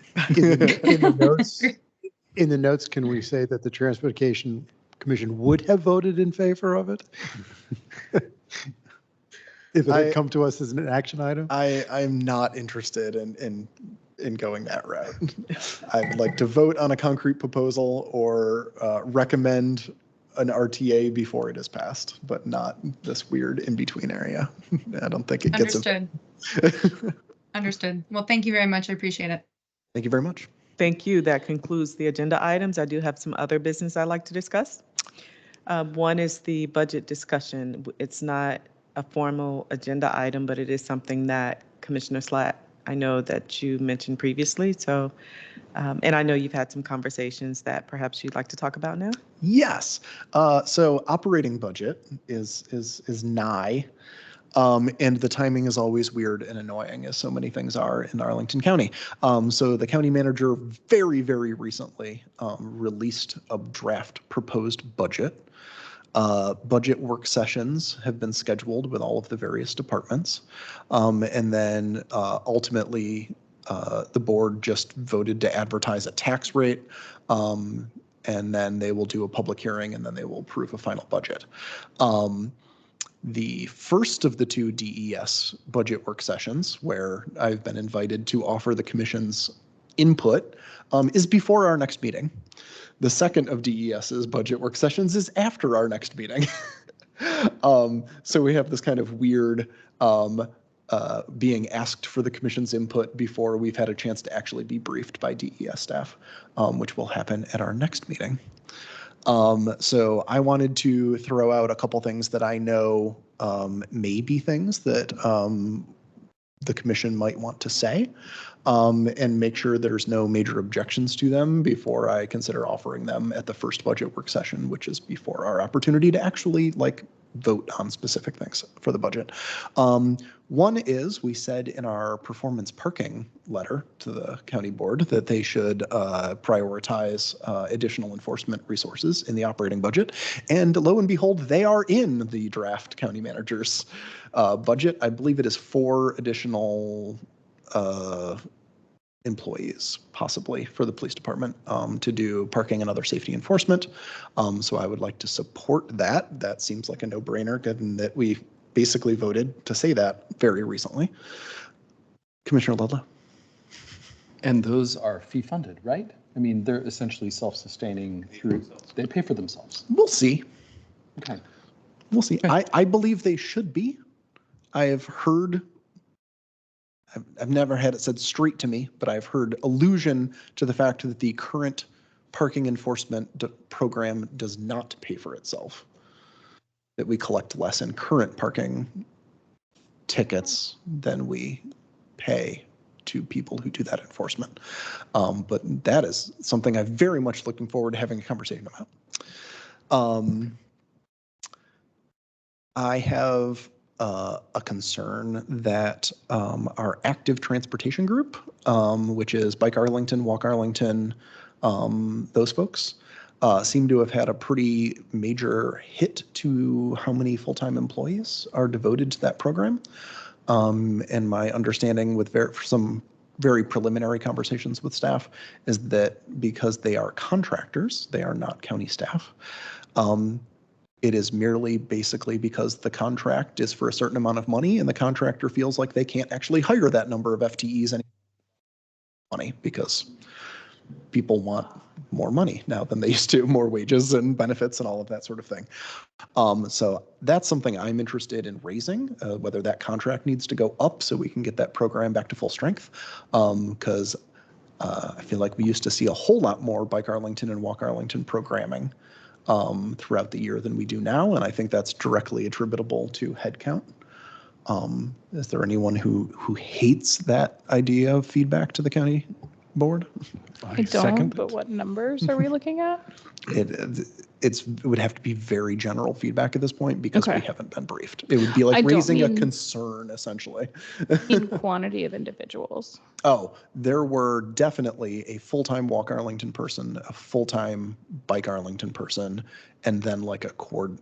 In the notes, can we say that the Transportation Commission would have voted in favor of it? If it had come to us as an action item? I'm not interested in going that route. I would like to vote on a concrete proposal or recommend an RTA before it is passed, but not this weird in-between area. I don't think it gets Understood. Understood. Well, thank you very much. I appreciate it. Thank you very much. Thank you. That concludes the agenda items. I do have some other business I'd like to discuss. One is the budget discussion. It's not a formal agenda item, but it is something that Commissioner Slatt I know that you mentioned previously. So, and I know you've had some conversations that perhaps you'd like to talk about now. Yes. So operating budget is nigh. And the timing is always weird and annoying, as so many things are in Arlington County. So the county manager very, very recently released a draft proposed budget. Budget work sessions have been scheduled with all of the various departments. And then ultimately, the board just voted to advertise a tax rate. And then they will do a public hearing, and then they will approve a final budget. The first of the two DES budget work sessions, where I've been invited to offer the commission's input, is before our next meeting. The second of DES's budget work sessions is after our next meeting. So we have this kind of weird being asked for the commission's input before we've had a chance to actually be briefed by DES staff, which will happen at our next meeting. So I wanted to throw out a couple things that I know may be things that the commission might want to say, and make sure there's no major objections to them before I consider offering them at the first budget work session, which is before our opportunity to actually vote on specific things for the budget. One is, we said in our performance parking letter to the county board that they should prioritize additional enforcement resources in the operating budget. And lo and behold, they are in the draft county manager's budget. I believe it is 4 additional employees, possibly, for the police department to do parking and other safety enforcement. So I would like to support that. That seems like a no-brainer, given that we basically voted to say that very recently. Commissioner Ludlow. And those are fee funded, right? I mean, they're essentially self-sustaining through, they pay for themselves. We'll see. Okay. We'll see. Okay. I believe they should be. I have heard, I've never had it said straight to me, but I've heard allusion to the fact that the current parking enforcement program does not pay for itself. That we collect less in current parking tickets than we pay to people who do that enforcement. But that is something I'm very much looking forward to having a conversation about. I have a concern that our active transportation group, which is Bike Arlington, Walk Arlington, those folks, seem to have had a pretty major hit to how many full-time employees are devoted to that program. And my understanding with some very preliminary conversations with staff is that because they are contractors, they are not county staff. It is merely basically because the contract is for a certain amount of money and the contractor feels like they can't actually hire that number of FTEs any money because people want more money now than they used to, more wages and benefits and all of that sort of thing. So that's something I'm interested in raising, whether that contract needs to go up so we can get that program back to full strength. Because I feel like we used to see a whole lot more Bike Arlington and Walk Arlington programming throughout the year than we do now. And I think that's directly attributable to headcount. Is there anyone who hates that idea of feedback to the county board? I don't, but what numbers are we looking at? It would have to be very general feedback at this point because we haven't been briefed. It would be I like don't raising a mean- concern, essentially. In quantity of individuals. Oh, there were definitely a full-time Walk Arlington person, a full-time Bike Arlington person, and then like a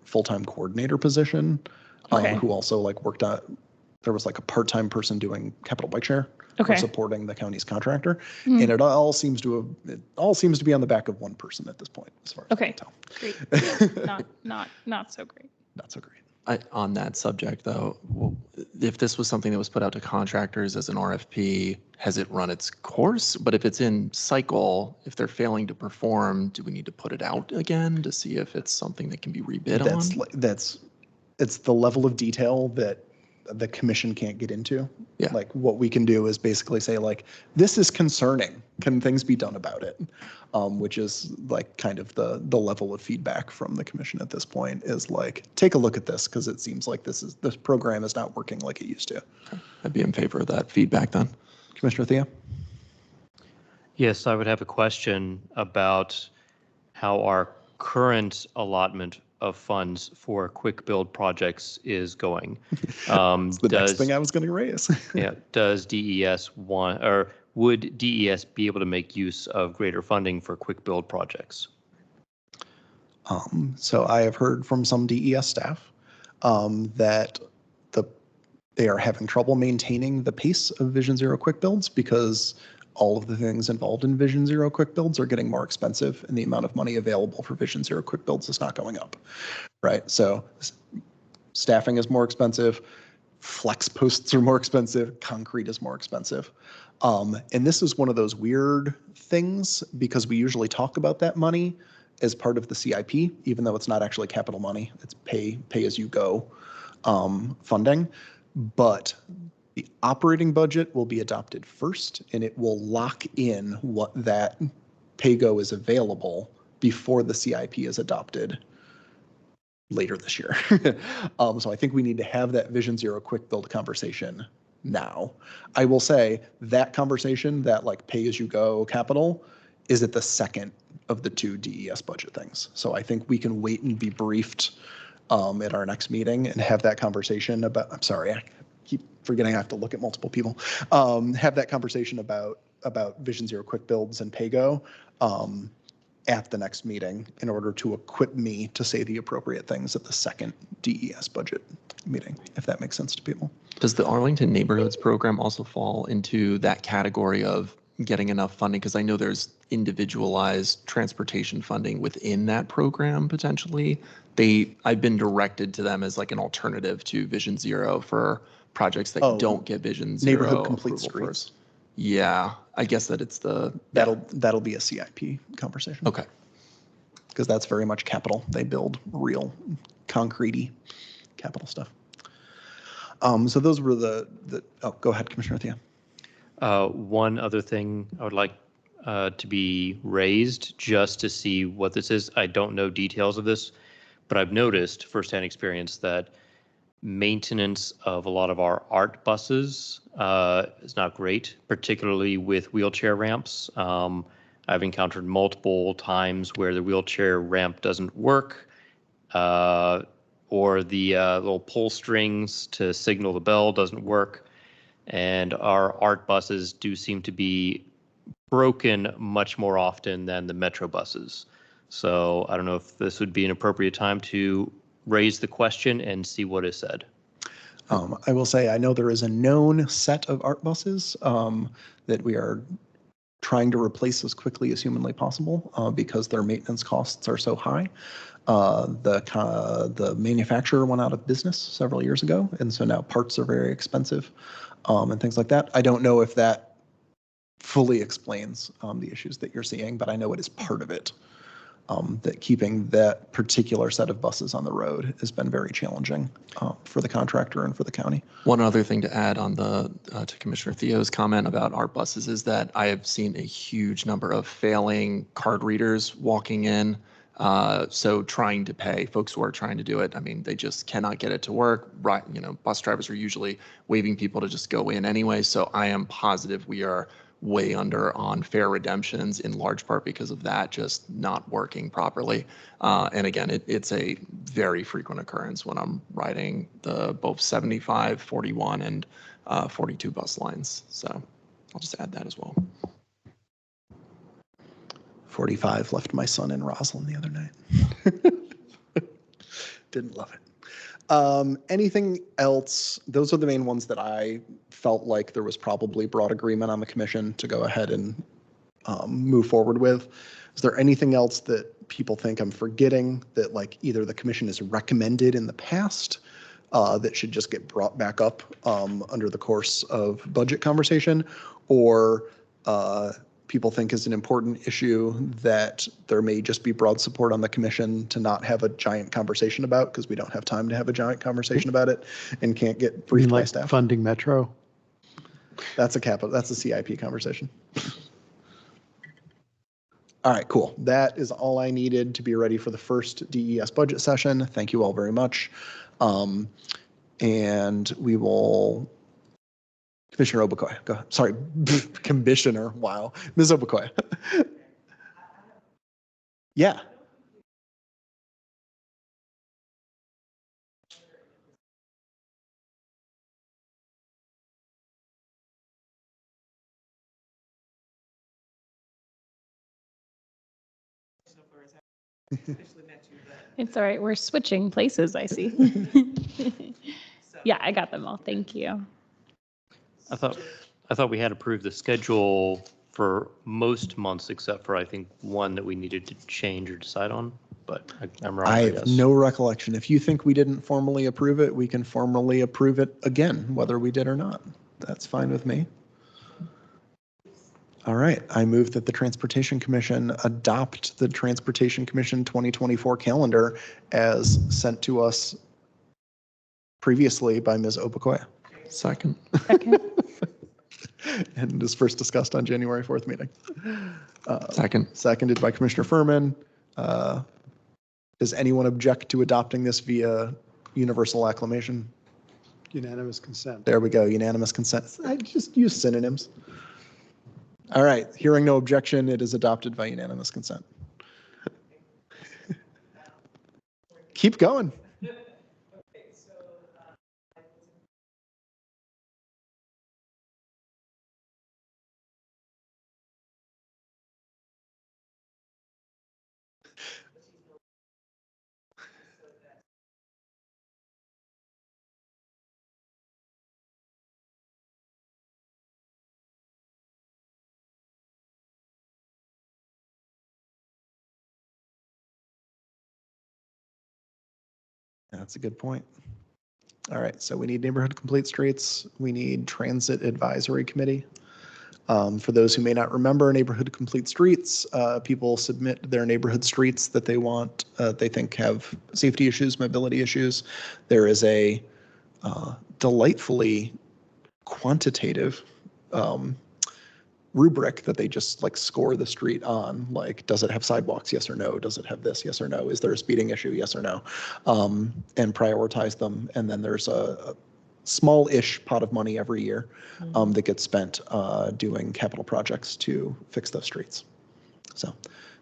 full-time coordinator position who also worked on, there was a part-time person doing Capital Bike Share. Okay. Supporting the county's contractor, and it all seems to be on the back of one person at this point, as far as I can tell. Great. Yeah, not so great. Not so great. On that subject, though, if this was something that was put out to contractors as an RFP, has it run its course? But if it's in cycle, if they're failing to perform, do we need to put it out again to see if it's something that can be rebid on? It's the level of detail that the commission can't get into. Yeah. What we can do is basically say this is concerning. Can things be done about it? Which is kind of the level of feedback from the commission at this point is take a look at this because it seems like this program is not working like it used to. I'd be in favor of that feedback then. Commissioner Thea? Yes, I would have a question about how our current allotment of funds for quick build projects is going. It's the next thing I was going to raise. Yeah, does DES want, or would DES be able to make use of greater funding for quick build projects? So I have heard from some DES staff that they are having trouble maintaining the pace of Vision Zero quick builds because all of the things involved in Vision Zero quick builds are getting more expensive, and the amount of money available for Vision Zero quick builds is not going up, right? So staffing is more expensive, flex posts are more expensive, concrete is more expensive. And this is one of those weird things because we usually talk about that money as part of the CIP, even though it's not actually capital money, it's pay as you go funding. But the operating budget will be adopted first, and it will lock in what that pay-go is available before the CIP is adopted later this year. So I think we need to have that Vision Zero quick build conversation now. I will say that conversation, that like pay-as-you-go capital, is at the second of the two DES budget things. So I think we can wait and be briefed at our next meeting and have that conversation about, I'm sorry, I keep forgetting I have to look at multiple people, have that conversation about Vision Zero quick builds and pay-go at the next meeting in order to equip me to say the appropriate things at the second DES budget meeting, if that makes sense to people. Does the Arlington Neighborhoods Program also fall into that category of getting enough funding? Because I know there's individualized transportation funding within that program potentially. I've been directed to them as like an alternative to Vision Zero for projects that don't get Vision Zero Neighborhood complete approval streets. first. Yeah, I guess that it's that'll be a CIP conversation. Okay. Because that's very much capital. They build real concrete-y capital stuff. So those were oh, go ahead, Commissioner Thea. One other thing I would like to be raised just to see what this is. I don't know details of this, but I've noticed firsthand experience that maintenance of a lot of our art buses is not great, particularly with wheelchair ramps. I've encountered multiple times where the wheelchair ramp doesn't work, or the little pull strings to signal the bell doesn't work. And our art buses do seem to be broken much more often than the Metro buses. So I don't know if this would be an appropriate time to raise the question and see what is said. I will say I know there is a known set of art buses that we are trying to replace as quickly as humanly possible because their maintenance costs are so high. The manufacturer went out of business several years ago, and so now parts are very expensive and things like that. I don't know if that fully explains the issues that you're seeing, but I know it is part of it. That keeping that particular set of buses on the road has been very challenging for the contractor and for the county. One other thing to add on to Commissioner Theo's comment about art buses is that I have seen a huge number of failing card readers walking in. So trying to pay, folks who are trying to do it, I mean, they just cannot get it to work. Right, bus drivers are usually waving people to just go in anyway. So I am positive we are way under on fare redemptions in large part because of that just not working properly. And again, it's a very frequent occurrence when I'm riding the both 75, 41, and 42 bus lines. So I'll just add that as well. 45 left my son in Roslyn the other night. Didn't love it. Anything else? Those are the main ones that I felt like there was probably broad agreement on the commission to go ahead and move forward with. Is there anything else that people think I'm forgetting that like either the commission has recommended in the past that should just get brought back up under the course of budget conversation, or people think is an important issue that there may just be broad support on the commission to not have a giant conversation about because we don't have time to have a giant conversation about it and can't get briefed by staff? Funding Metro? That's a CIP conversation. All right, cool. That is all I needed to be ready for the first DES budget session. Thank you all very much. And we will Commissioner Obukoya, go ahead. Sorry, Commissioner, wow. Ms. Obukoya. Yeah. It's all right. We're switching places, I see. Yeah, I got them all. Thank you. I thought we had approved the schedule for most months except for, I think, one that we needed to change or decide on, but I'm wrong, I I have guess. no recollection. If you think we didn't formally approve it, we can formally approve it again, whether we did or not. That's fine with me. All right, I move that the Transportation Commission adopt the Transportation Commission 2024 calendar as sent to us previously by Ms. Obukoya. Second. Second. And is first discussed on January 4th meeting. Second. Seconded by Commissioner Furman. Does anyone object to adopting this via universal acclamation? Unanimous consent. There we go, unanimous consent. I just use synonyms. All right, hearing no objection, it is adopted by unanimous consent. Keep going. That's a good point. All right, so we need neighborhood complete streets. We need transit advisory committee. For those who may not remember neighborhood complete streets, people submit their neighborhood streets that they want, they think have safety issues, mobility issues. There is a delightfully quantitative rubric that they just like score the street on, like, does it have sidewalks, yes or no? Does it have this, yes or no? Is there a speeding issue, yes or no? And prioritize them. And then there's a small-ish pot of money every year that gets spent doing capital projects to fix those streets. So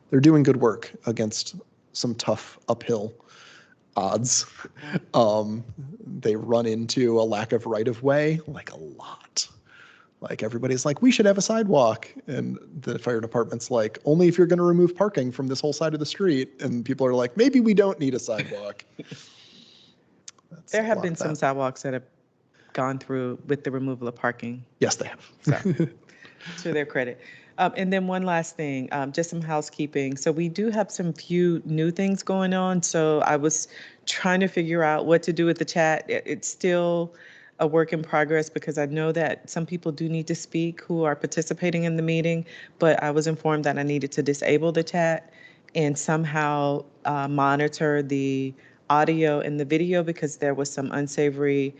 they're doing good work against some tough uphill odds. They run into a lack of right-of-way, like a lot. Like everybody's like, we should have a sidewalk. And the fire department's like, only if you're going to remove parking from this whole side of the street. And people are like, maybe we don't need a sidewalk. There have been some sidewalks that have gone through with the removal of parking. Yes, they have. So, to their credit. And then one last thing, just some housekeeping. So we do have some few new things going on. So I was trying to figure out what to do with the chat. It's still a work in progress because I know that some people do need to speak who are participating in the meeting, but I was informed that I needed to disable the chat and somehow monitor the audio and the video because there was some unsavory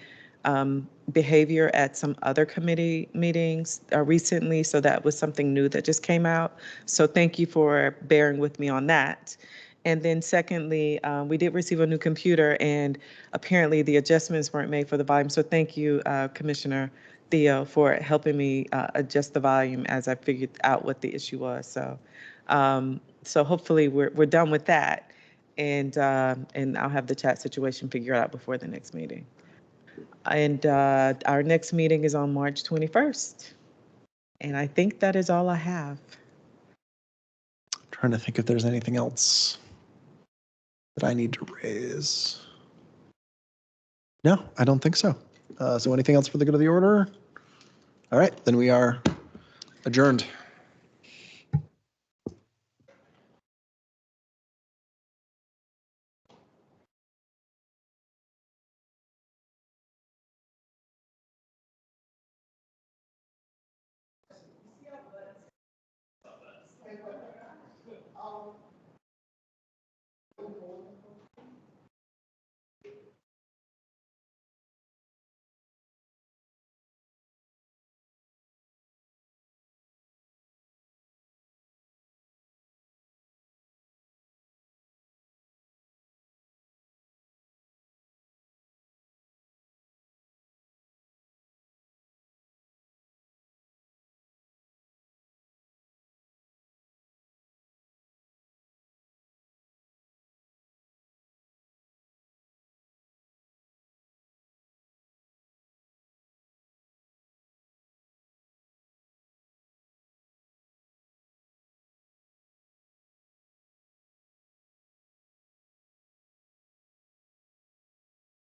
behavior at some other committee meetings recently. So that was something new that just came out. So thank you for bearing with me on that. And then secondly, we did receive a new computer and apparently the adjustments weren't made for the volume. So thank you, Commissioner Theo, for helping me adjust the volume as I figured out what the issue was. So, so hopefully we're done with that, and I'll have the chat situation figured out before the next meeting. And our next meeting is on March 21st. And I think that is all I have. I'm trying to think if there's anything else that I need to raise. No, I don't think so. So anything else for the good of the order? All right, then we are adjourned.